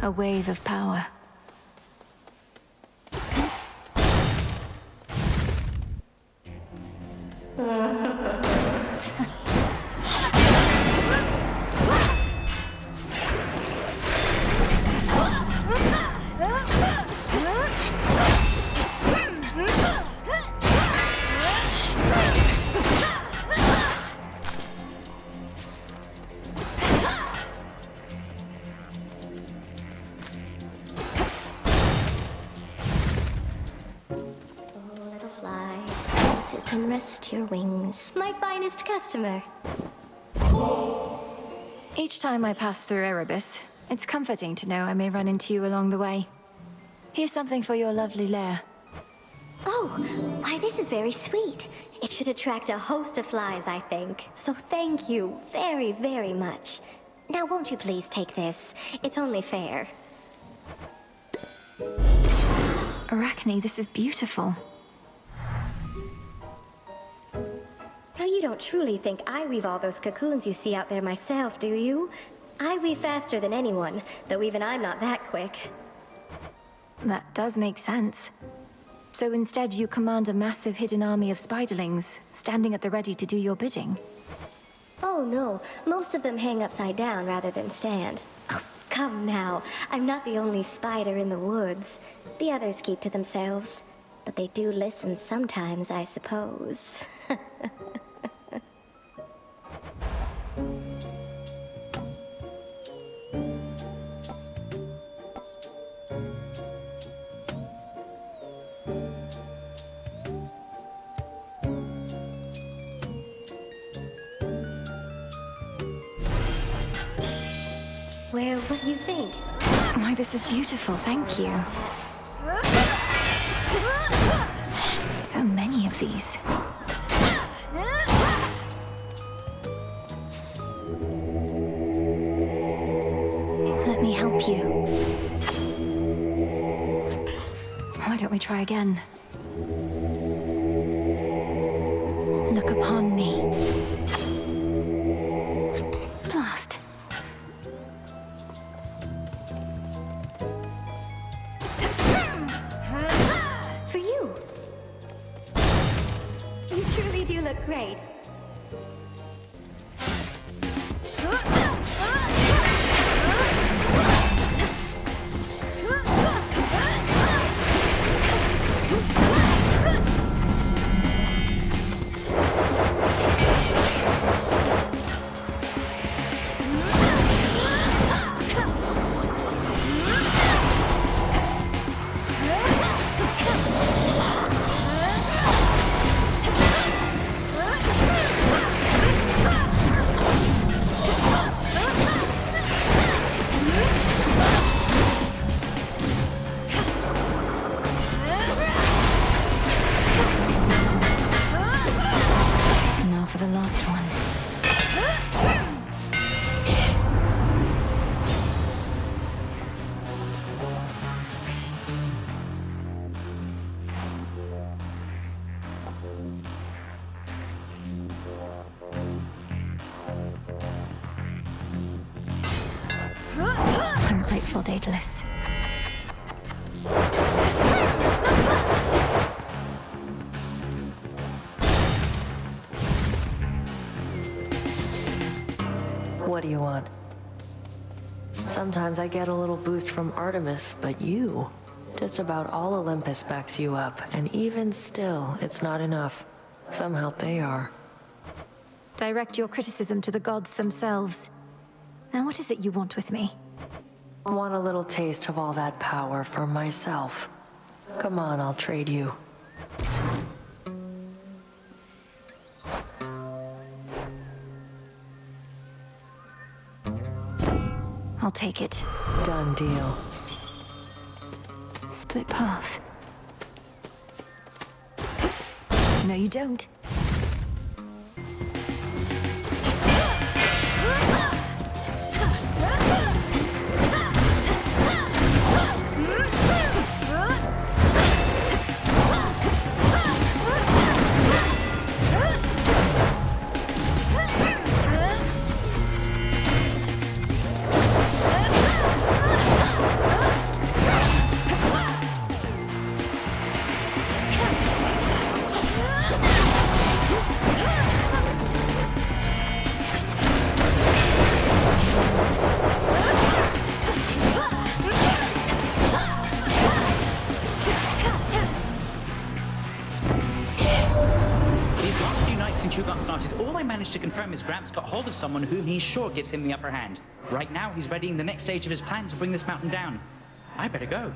A wave of power. And rest your wings. My finest customer. Each time I pass through Erebus, it's comforting to know I may run into you along the way. Here's something for your lovely lair. Oh, why this is very sweet. It should attract a host of flies, I think. So thank you very, very much. Now won't you please take this? It's only fair. Arachne, this is beautiful. Now you don't truly think I weave all those cocoons you see out there myself, do you? I weave faster than anyone, though even I'm not that quick. That does make sense. So instead you command a massive hidden army of spiderlings, standing at the ready to do your bidding. Oh no, most of them hang upside down rather than stand. Oh, come now, I'm not the only spider in the woods. The others keep to themselves. But they do listen sometimes, I suppose. Well, what do you think? Why, this is beautiful, thank you. So many of these. Let me help you. Why don't we try again? Look upon me. Blast. For you. You do look great. Now for the last one. I'm grateful, Daedalus. What do you want? Sometimes I get a little boost from Artemis, but you... Just about all Olympus backs you up, and even still, it's not enough. Some help they are. Direct your criticism to the gods themselves. Now what is it you want with me? I want a little taste of all that power for myself. Come on, I'll trade you. I'll take it. Done deal. Split path. No, you don't. Since you got started, all I managed to confirm is Gramps got hold of someone whom he's sure gives him the upper hand. Right now, he's readying the next stage of his plan to bring this mountain down. I better go.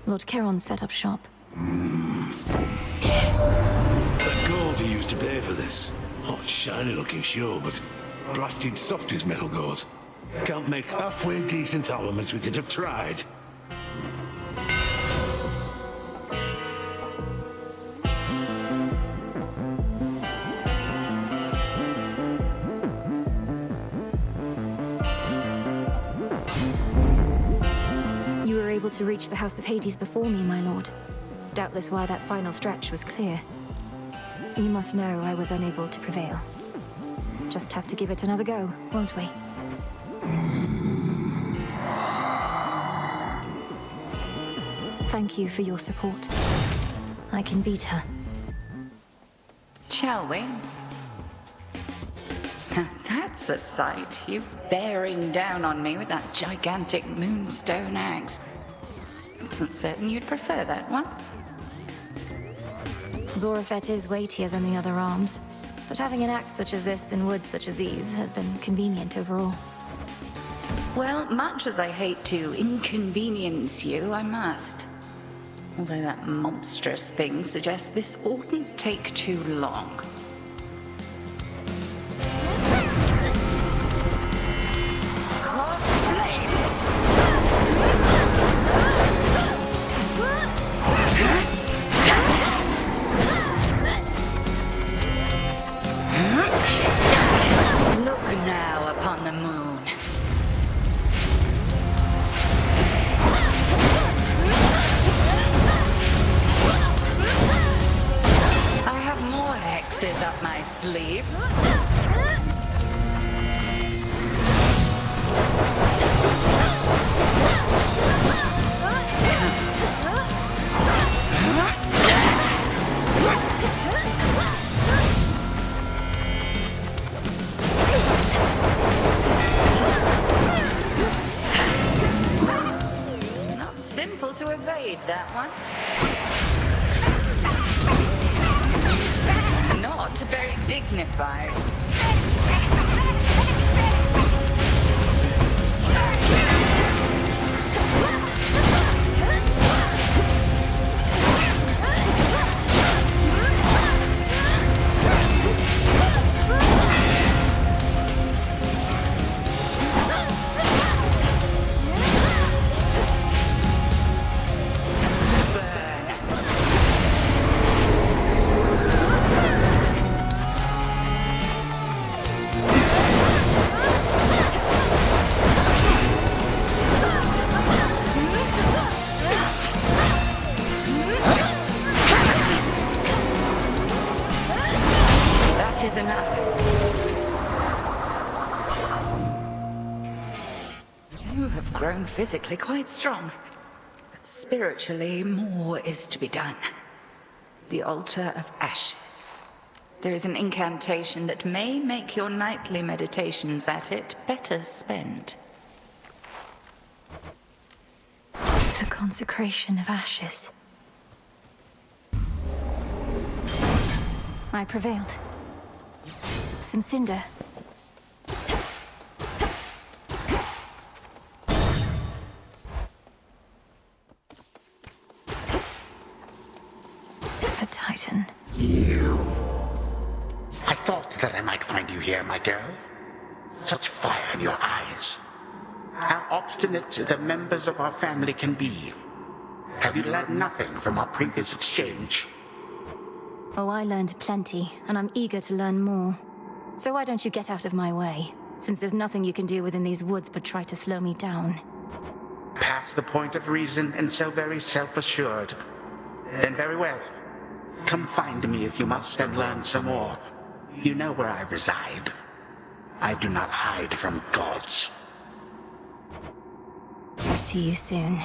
Lord Charon set up shop. The gold you used to pay for this. Hot, shiny looking, sure, but blasted soft as metal goes. Can't make halfway decent armaments with it, I've tried. You were able to reach the House of Hades before me, my lord. Doubtless why that final stretch was clear. You must know I was unable to prevail. Just have to give it another go, won't we? Thank you for your support. I can beat her. Shall we? That's a sight. You bearing down on me with that gigantic moonstone axe. Wasn't certain you'd prefer that one. Zorafet is weightier than the other arms, but having an axe such as this in woods such as these has been convenient overall. Well, much as I hate to inconvenience you, I must. Although that monstrous thing suggests this oughtn't take too long. Look now upon the moon. that one. Not very dignified. Enough. You have grown physically quite strong, but spiritually more is to be done. The Altar of Ashes. There is an incantation that may make your nightly meditations at it better spent. The Consecration of Ashes. I prevailed. Some cinder. The Titan. You. I thought that I might find you here, my girl. Such fire in your eyes. How obstinate the members of our family can be. Have you learned nothing from our previous exchange? Oh, I learned plenty, and I'm eager to learn more. So why don't you get out of my way? Since there's nothing you can do within these woods but try to slow me down. Past the point of reason and so very self-assured. Then very well. Come find me if you must and learn some more. You know where I reside. I do not hide from gods. See you soon.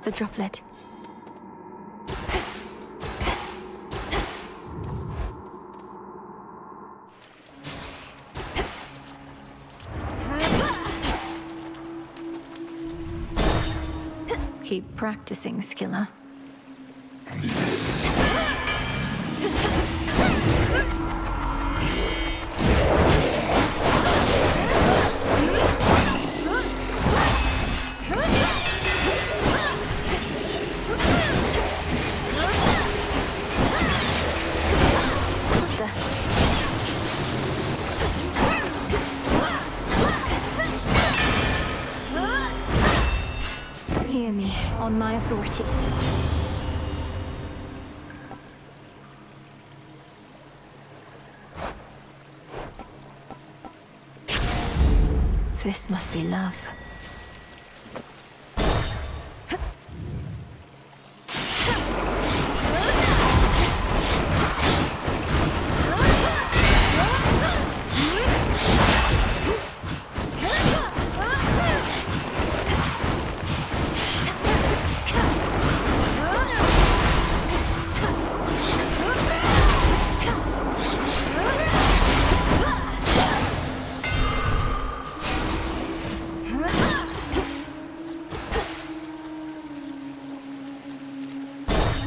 The droplet. Keep practicing, Skilla. Hear me, on my authority. This must be love.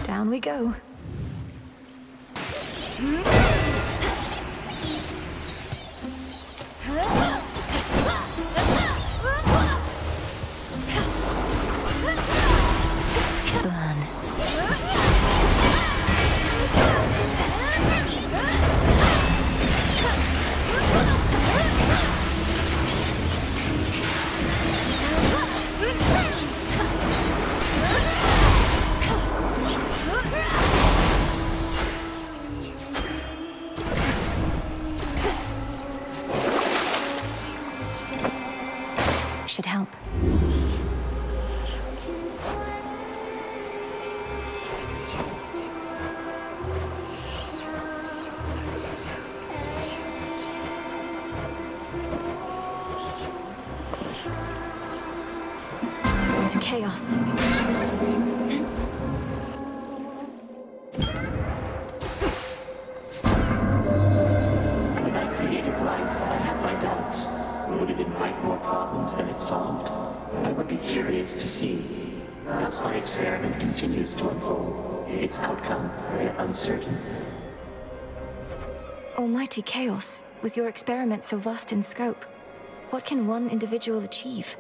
Down we go. Should help. to chaos. When I created life, I had my doubts. Would it invite more problems than it solved? I would be curious to see. Thus my experiment continues to unfold, its outcome yet uncertain. Almighty chaos, with your experiment so vast in scope, what can one individual achieve?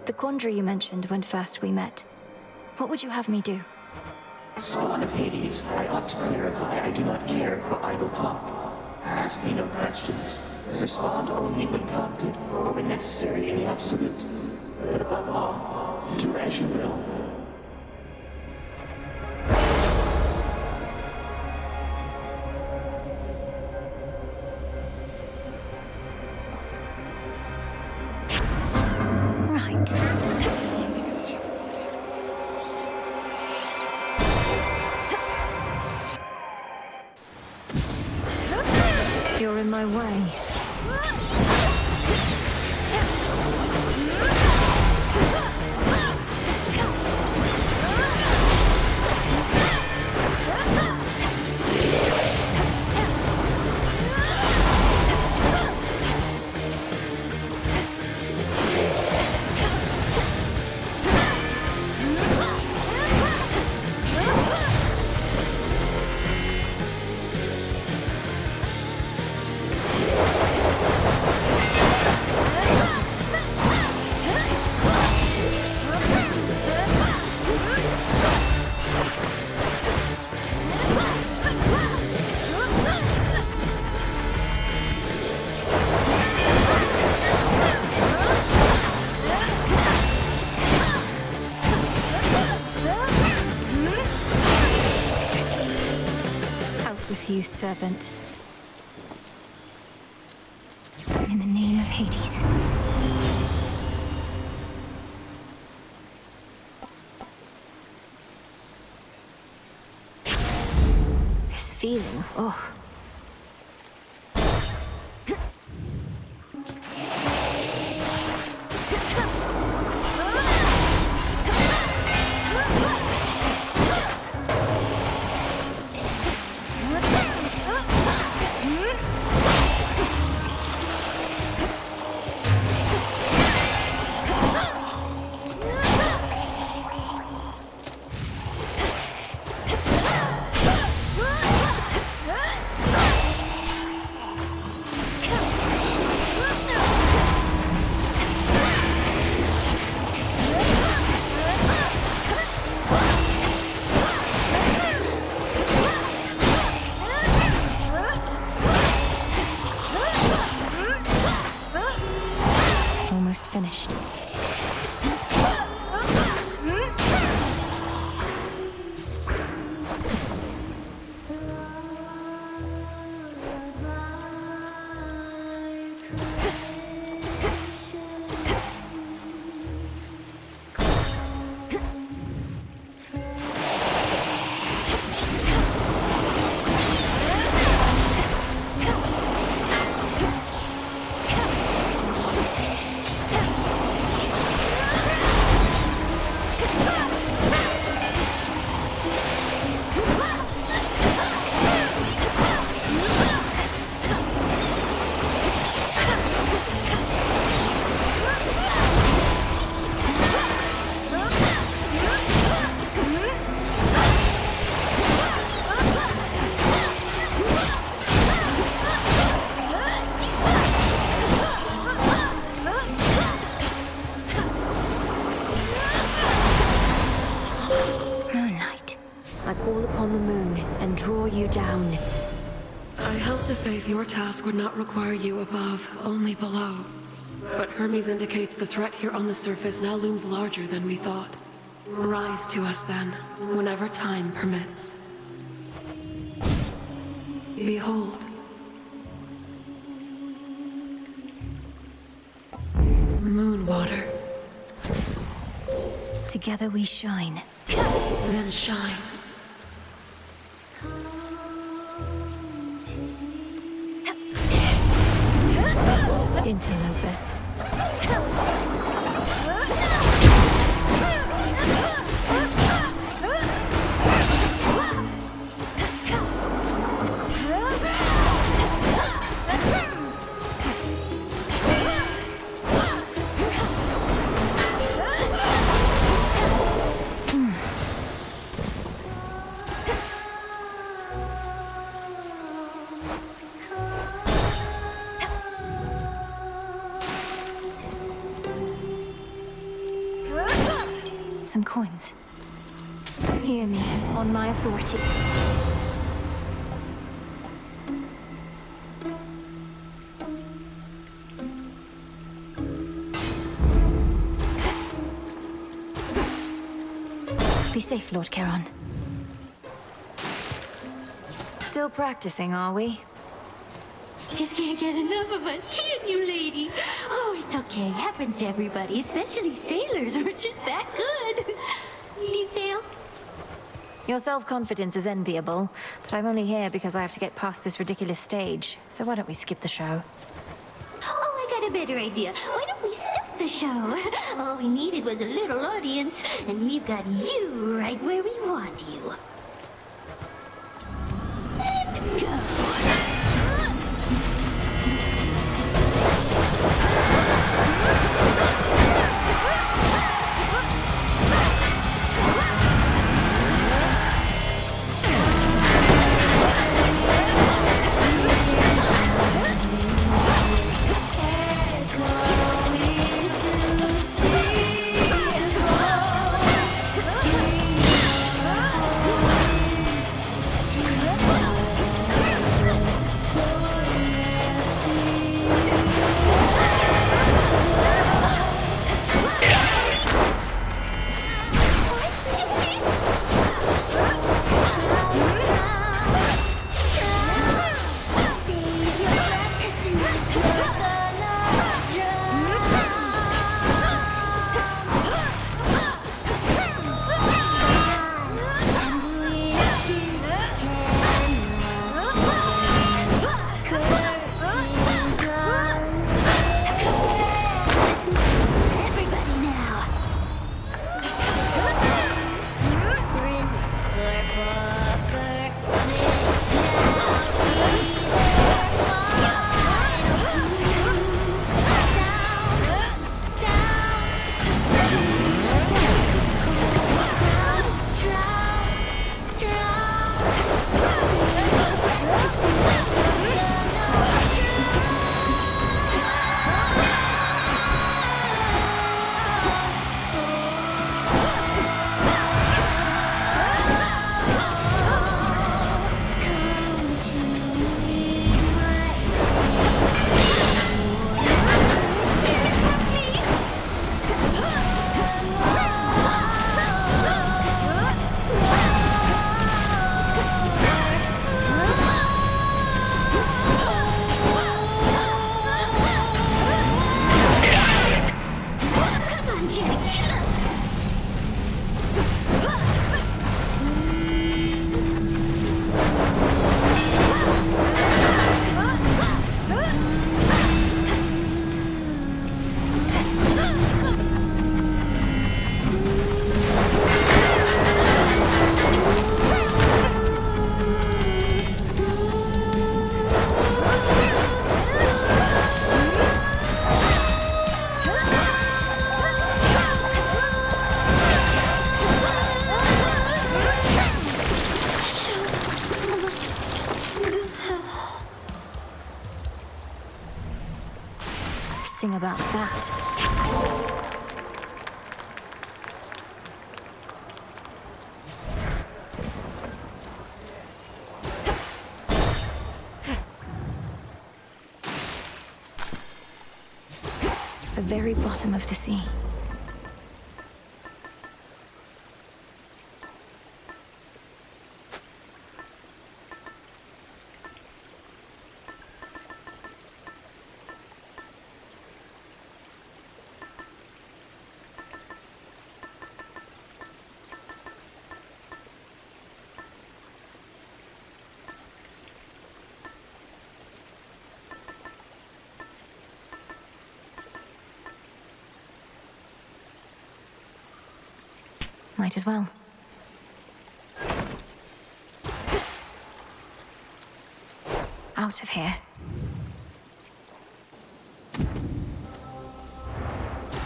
The quandary you mentioned when first we met. What would you have me do? Spawn of Hades, I ought to clarify I do not care for idle talk. Ask me no questions. Respond only when prompted or when necessary in the absolute. But above all, do as you will. You're in my way. You serpent. In the name of Hades. This feeling, oh. Finished. Your task would not require you above, only below. But Hermes indicates the threat here on the surface now looms larger than we thought. Rise to us then, whenever time permits. Behold. Moonwater. Together we shine. Then shine. Interlopers. some coins. Hear me, on my authority. Be safe, Lord Charon. Still practicing, are we? Just can't get enough of us, can you, lady? Oh, it's okay. Happens to everybody, especially sailors. We're just that good. Do you sail? Your self-confidence is enviable, but I'm only here because I have to get past this ridiculous stage. So why don't we skip the show? Oh, I got a better idea. Why don't we start the show? All we needed was a little audience, and we've got you right where we want you. And go. Sing about that. The very bottom of the sea. Might as well. Out of here.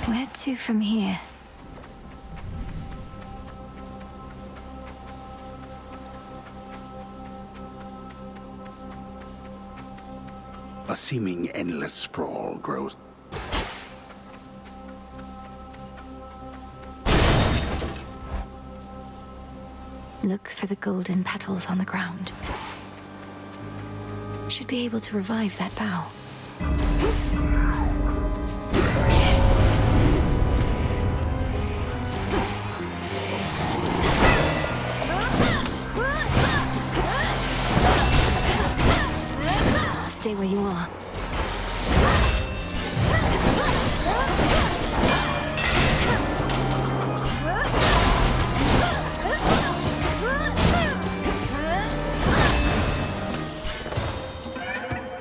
Where to from here? A seeming endless sprawl grows. Look for the golden petals on the ground. Should be able to revive that bough. Stay where you are.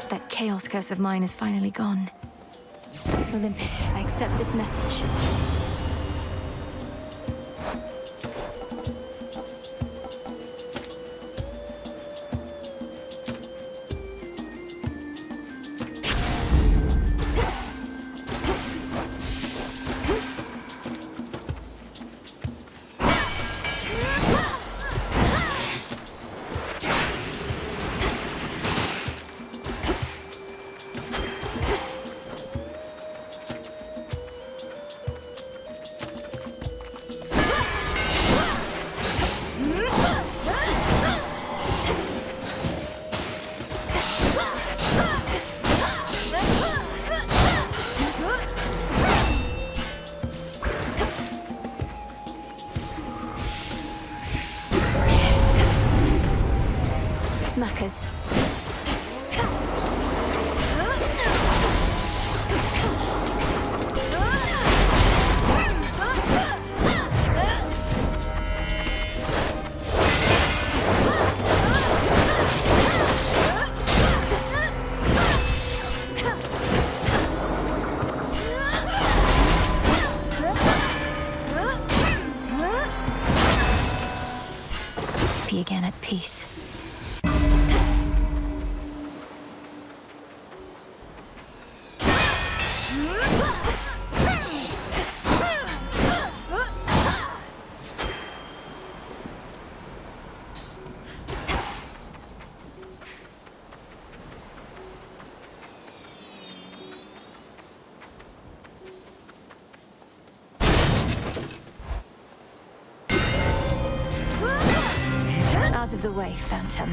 That chaos curse of mine is finally gone. Olympus, I accept this message. Smackers. Be again at peace. Out of the way, Phantom.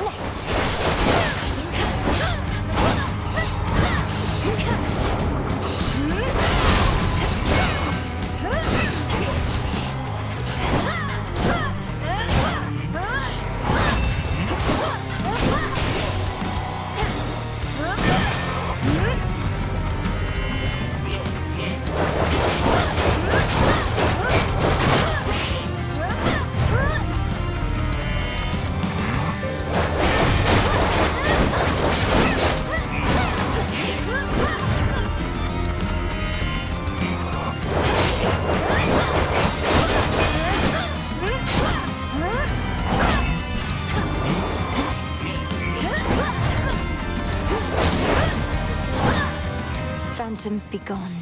Next. Phantoms be gone.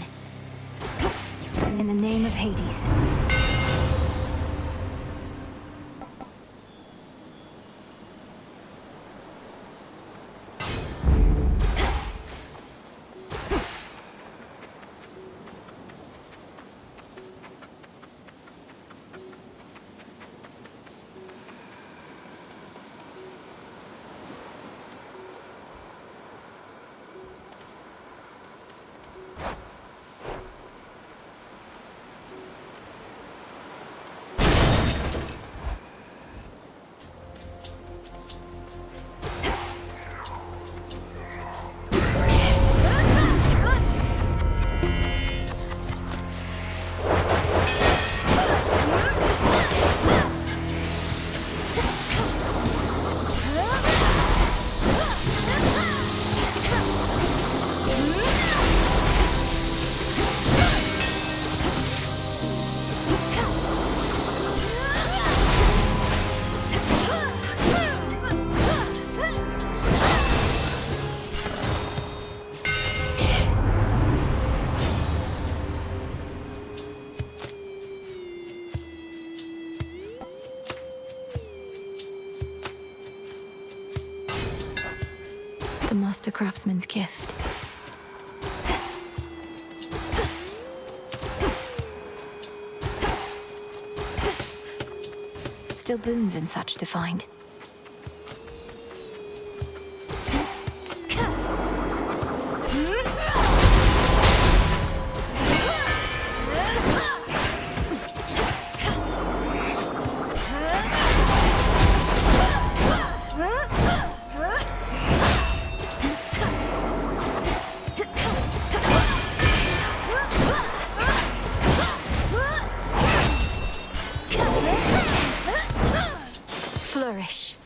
In the name of Hades. The Master Craftsman's gift. Still boons and such to find. Flourish.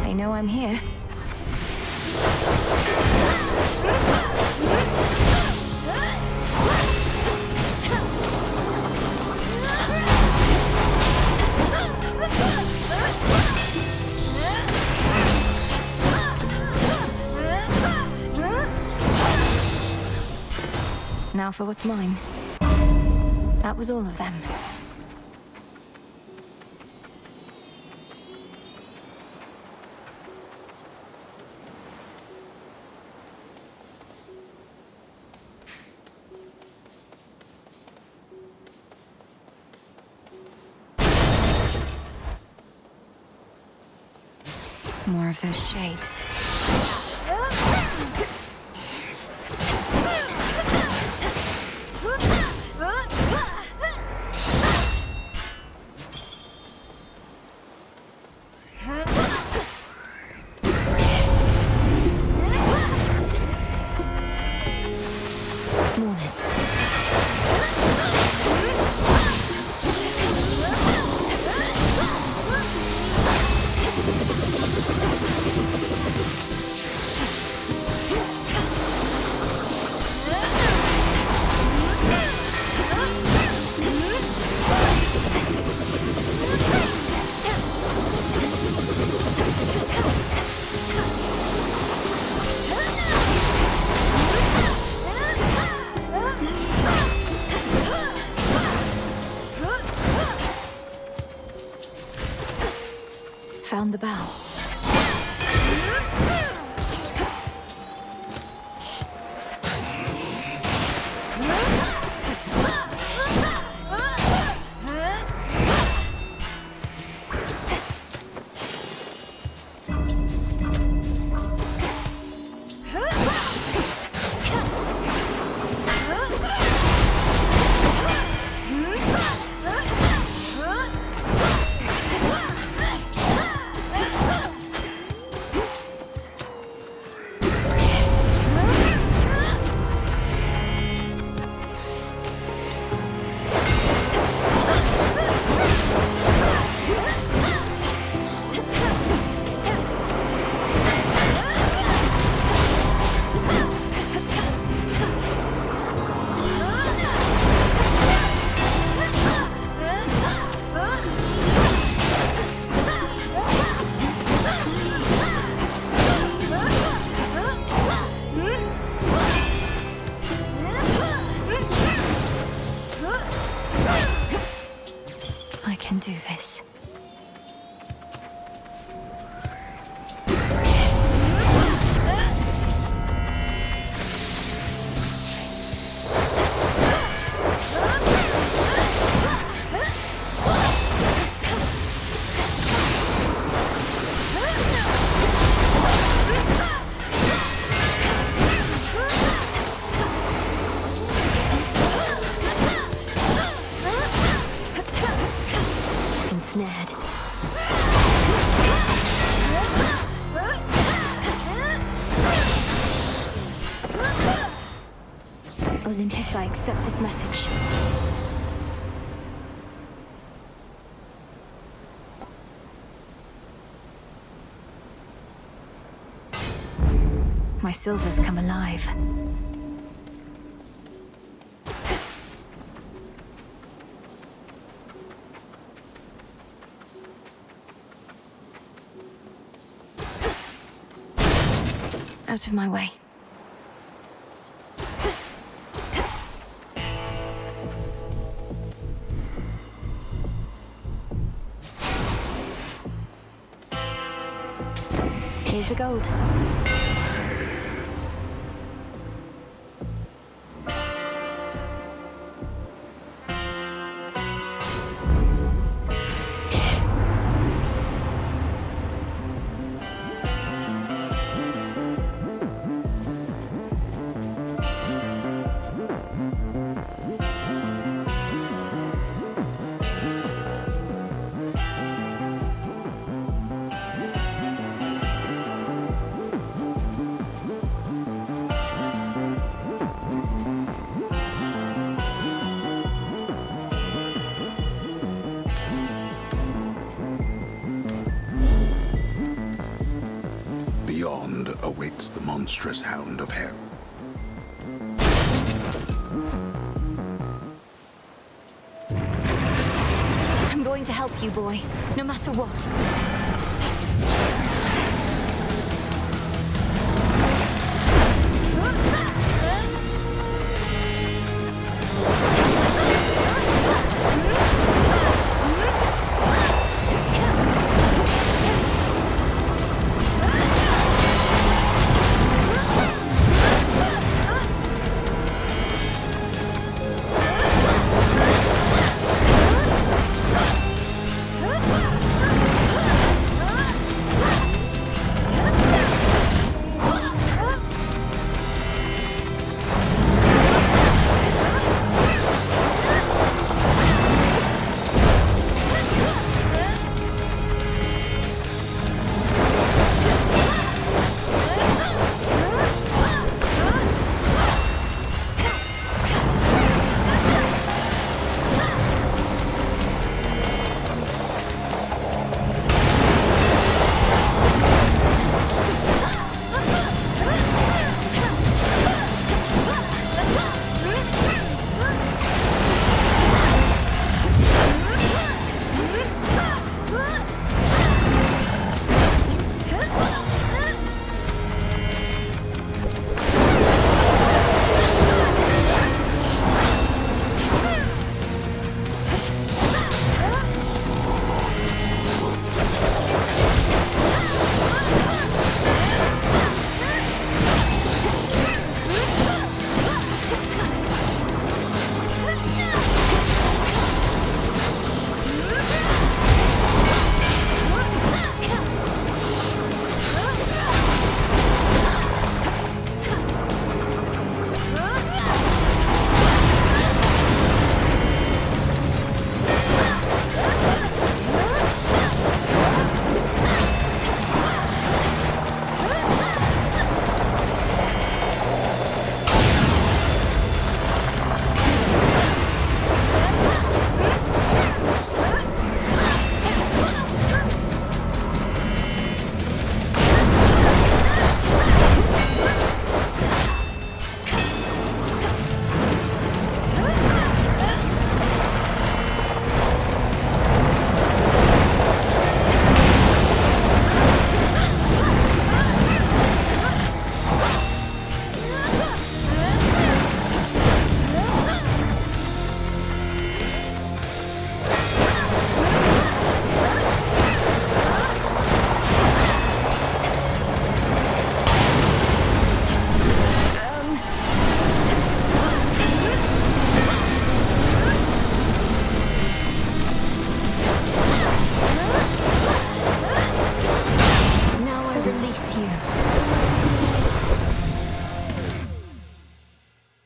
They know I'm here. Now for what's mine. That was all of them. More of those shades. Found the bow. I can do this. Ensnared. Olympus, I accept this message. My silver's come alive. Out of my way. Here's the gold. Beyond awaits the monstrous hound of hell. I'm going to help you, boy, no matter what.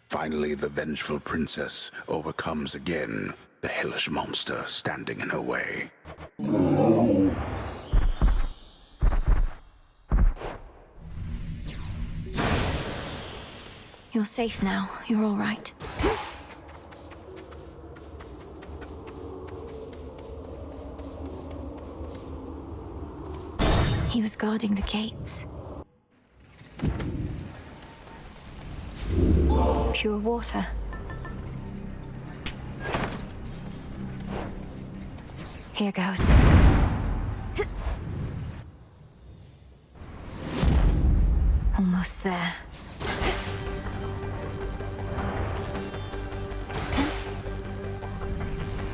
Finally, the vengeful princess overcomes again the hellish monster standing in her way. You're safe now. You're all right. He was guarding the gates. Pure water. Here goes. Almost there.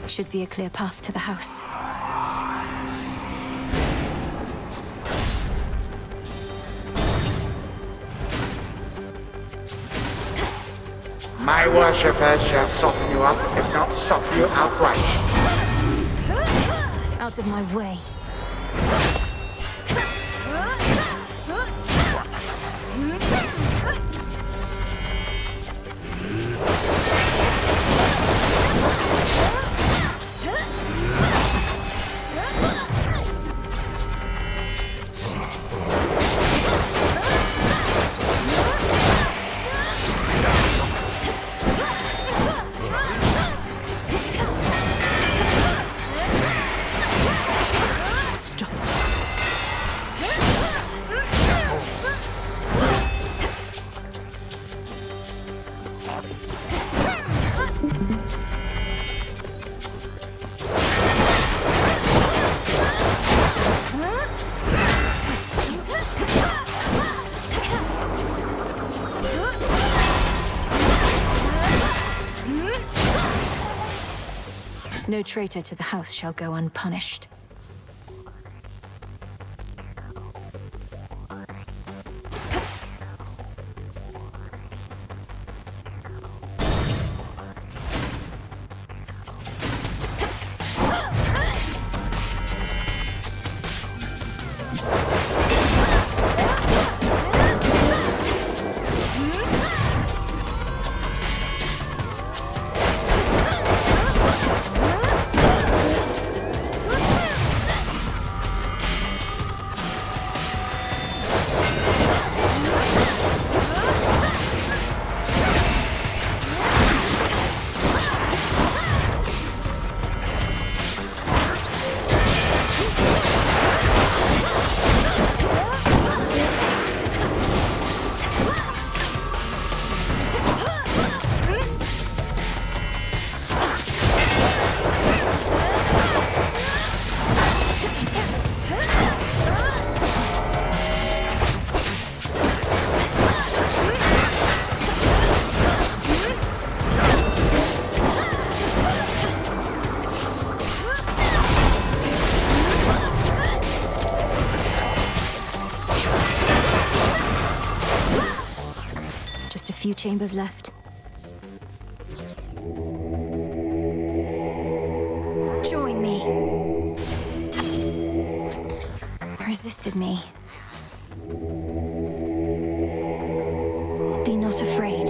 Should be a clear path to the house. My worshippers shall soften you up, if not stop you outright. Out of my way. No traitor to the house shall go unpunished. Few chambers left. Join me. Resisted me. Be not afraid.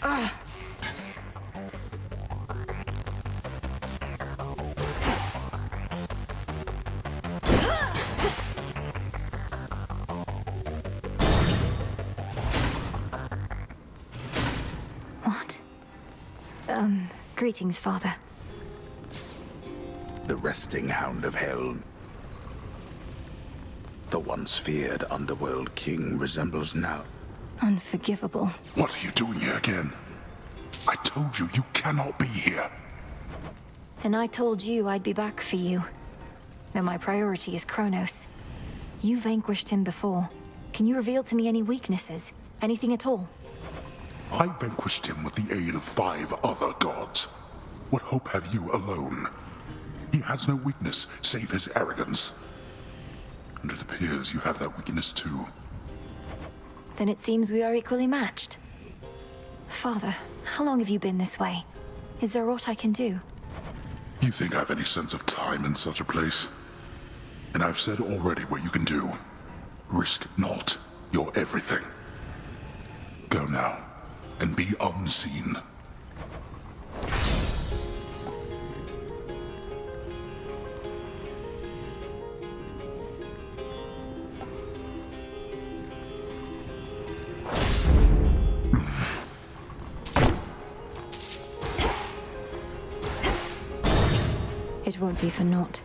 Ugh. Greetings, Father. The resting hound of hell. The once feared underworld king resembles now. Unforgivable. What are you doing here again? I told you, you cannot be here. And I told you I'd be back for you. Though my priority is Kronos. You vanquished him before. Can you reveal to me any weaknesses? Anything at all? I vanquished him with the aid of 5 other gods. What hope have you alone? He has no weakness, save his arrogance. And it appears you have that weakness too. Then it seems we are equally matched. Father, how long have you been this way? Is there aught I can do? You think I have any sense of time in such a place? And I've said already what you can do. Risk not your everything. Go now, and be unseen. It won't be for naught.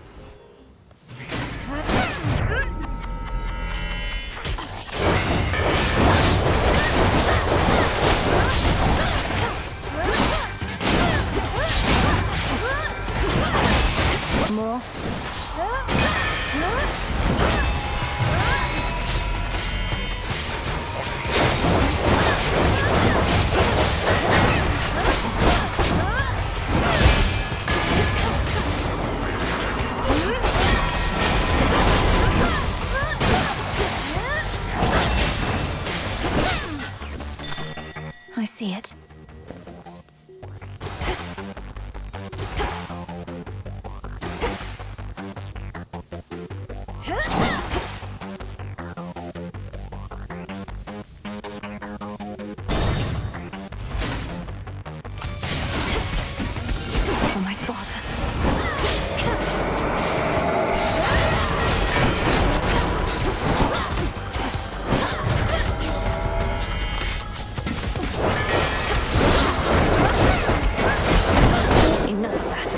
More? see it. For my father. Enough of that.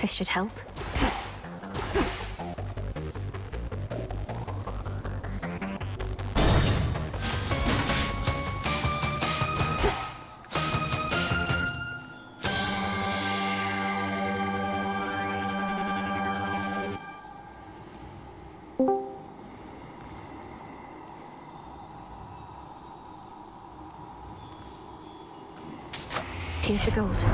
This should help. Here's the gold.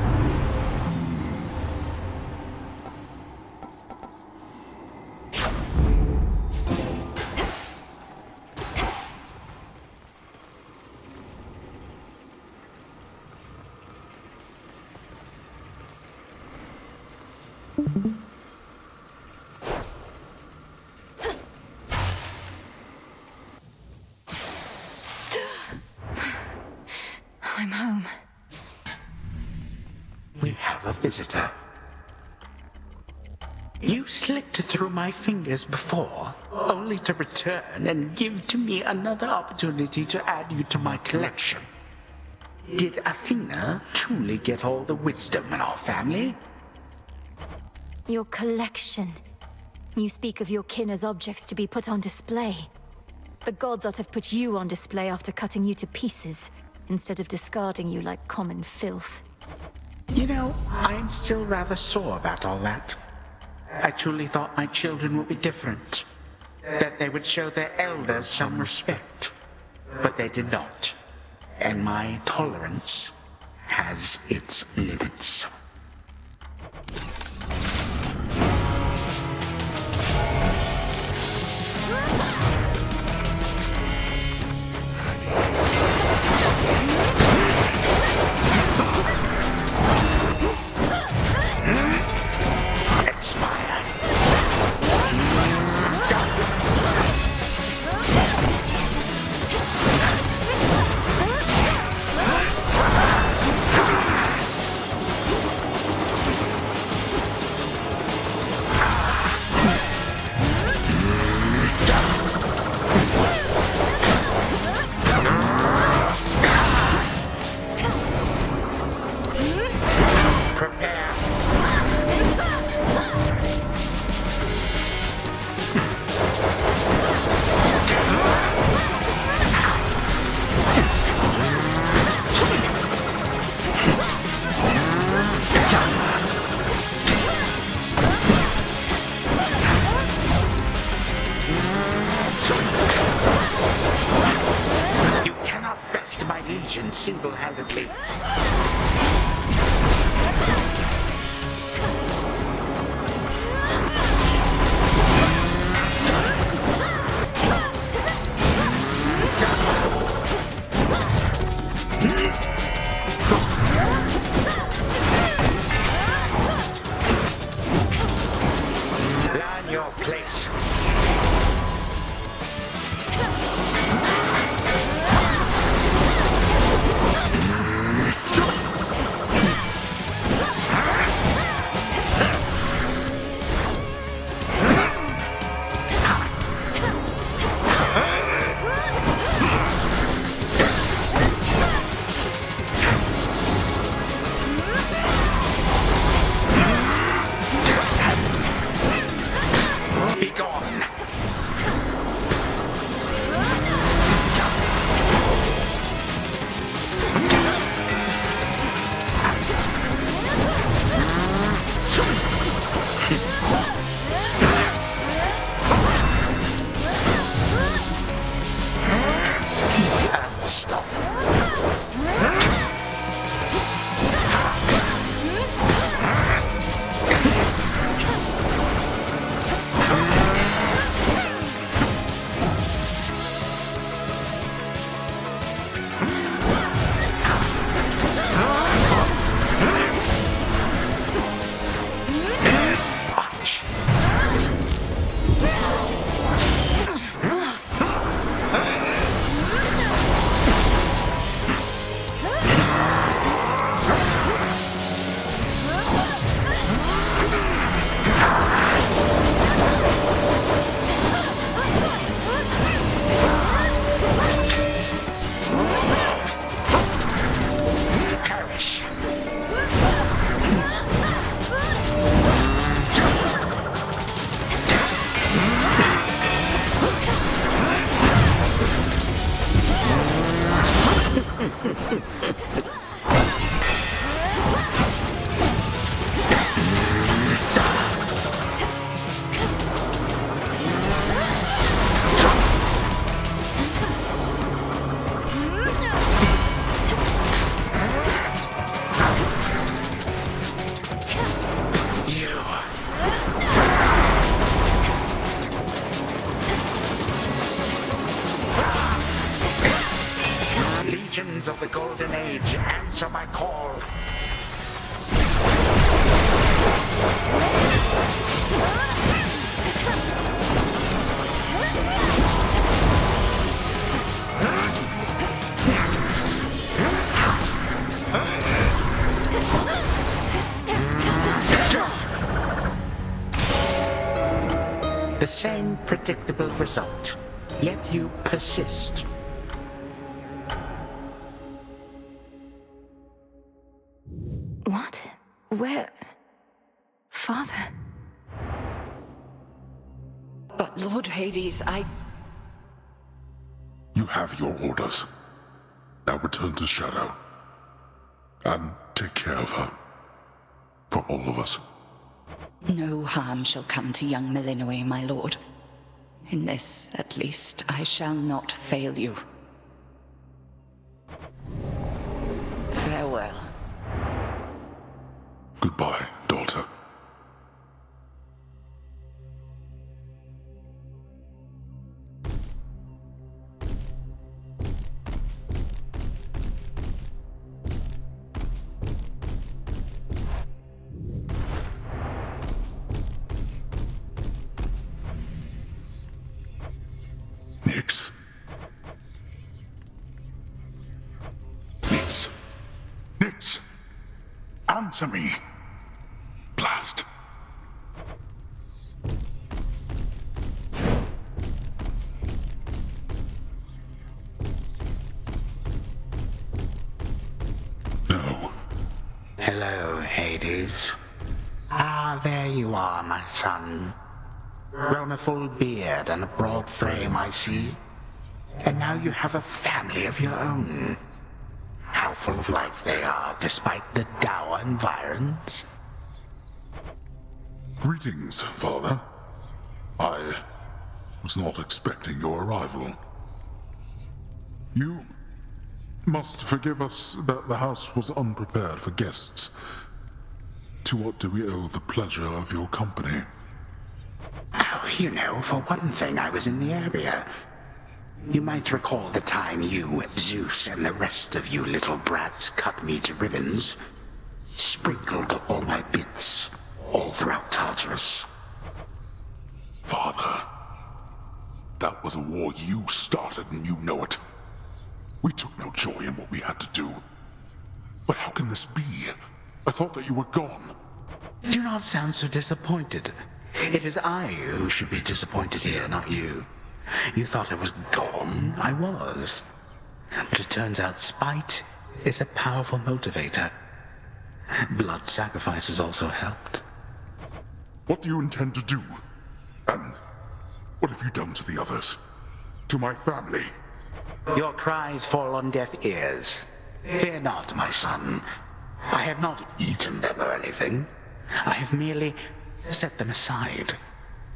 I'm home. We have a visitor. You slipped through my fingers before, only to return and give to me another opportunity to add you to my collection. Did Athena truly get all the wisdom in our family? Your collection. You speak of your kin as objects to be put on display. The gods ought to have put you on display after cutting you to pieces, instead of discarding you like common filth. You know, I'm still rather sore about all that. I truly thought my children would be different. That they would show their elders some respect. But they did not. And my tolerance has its limits. Expire. Legion single-handedly. Learn your place. Be gone. Stop. Perish. Legions of the Golden Age, answer my call. The same predictable result, yet you persist. What? Where? Father? But Lord Hades, You have your orders. Now return to Shadow. And take care of her. For all of us. No harm shall come to young Malinois, my lord. In this, at least, I shall not fail you. Farewell. Goodbye, daughter. Nyx. Nyx. Nyx. Answer me. Blast. No. Hello, Hades. Ah, there you are, my son. Grown a full beard and a broad frame, I see. And now you have a family of your own. How full of life they are, despite the dour environs. Greetings, Father. I was not expecting your arrival. You must forgive us that the house was unprepared for guests. To what do we owe the pleasure of your company? Oh, you know, for one thing, I was in the area. You might recall the time you, Zeus, and the rest of you little brats cut me to ribbons. Sprinkled all my bits all throughout Tartarus. Father, that was a war you started and you know it. We took no joy in what we had to do. But how can this be? I thought that you were gone. Do not sound so disappointed. It is I who should be disappointed here, not you. You thought I was gone. I was. But it turns out spite is a powerful motivator. Blood sacrifices also helped. What do you intend to do? And what have you done to the others? To my family? Your cries fall on deaf ears. Fear not, my son. I have not eaten them or anything. I have merely set them aside.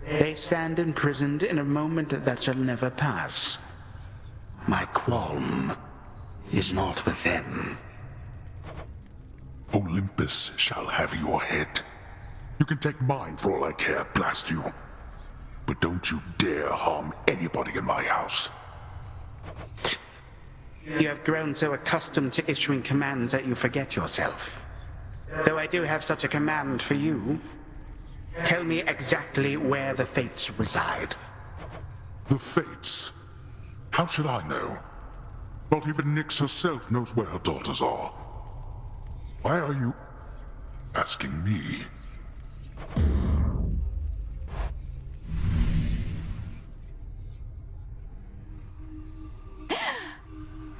They stand imprisoned in a moment that shall never pass. My qualm is not with them. Olympus shall have your head. You can take mine for all I care, blast you. But don't you dare harm anybody in my house. You have grown so accustomed to issuing commands that you forget yourself. Though I do have such a command for you, tell me exactly where the Fates reside. The Fates? How should I know? Not even Nyx herself knows where her daughters are. Why are you asking me?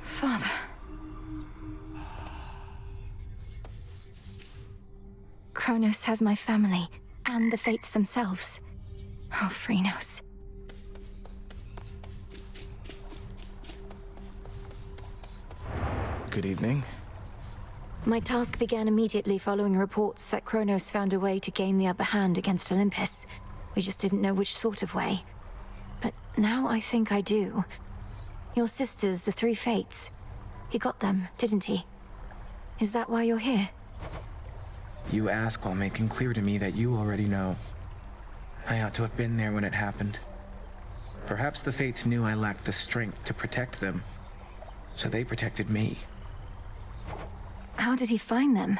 Father. Kronos has my family, and the Fates themselves. Oh, Phrynos. Good evening. My task began immediately following reports that Kronos found a way to gain the upper hand against Olympus. We just didn't know which sort of way. But now I think I do. Your sisters, the three Fates. He got them, didn't he? Is that why you're here? You ask while making clear to me that you already know. I ought to have been there when it happened. Perhaps the Fates knew I lacked the strength to protect them, so they protected me. How did he find them?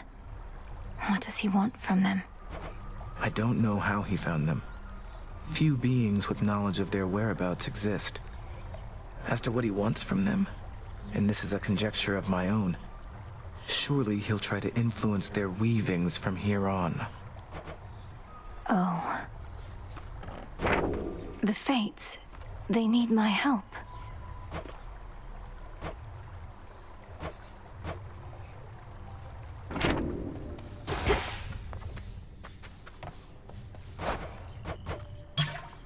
What does he want from them? I don't know how he found them. Few beings with knowledge of their whereabouts exist. As to what he wants from them, and this is a conjecture of my own, surely he'll try to influence their weavings from here on. Oh. The Fates, they need my help.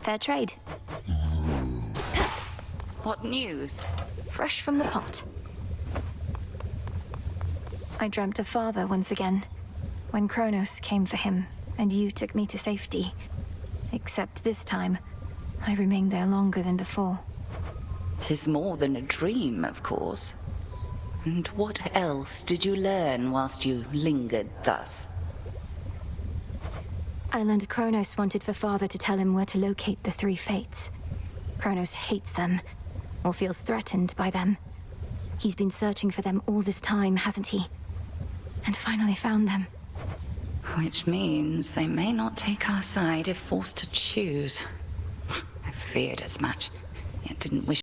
Fair trade. What news? Fresh from the pot. I dreamt of Father once again, when Kronos came for him, and you took me to safety. Except this time, I remained there longer than before. 'Tis more than a dream, of course. And what else did you learn whilst you lingered thus? I learned Kronos wanted for Father to tell him where to locate the three Fates. Kronos hates them, or feels threatened by them. He's been searching for them all this time, hasn't he? And finally found them. Which means they may not take our side if forced to choose. I feared as much, yet didn't wish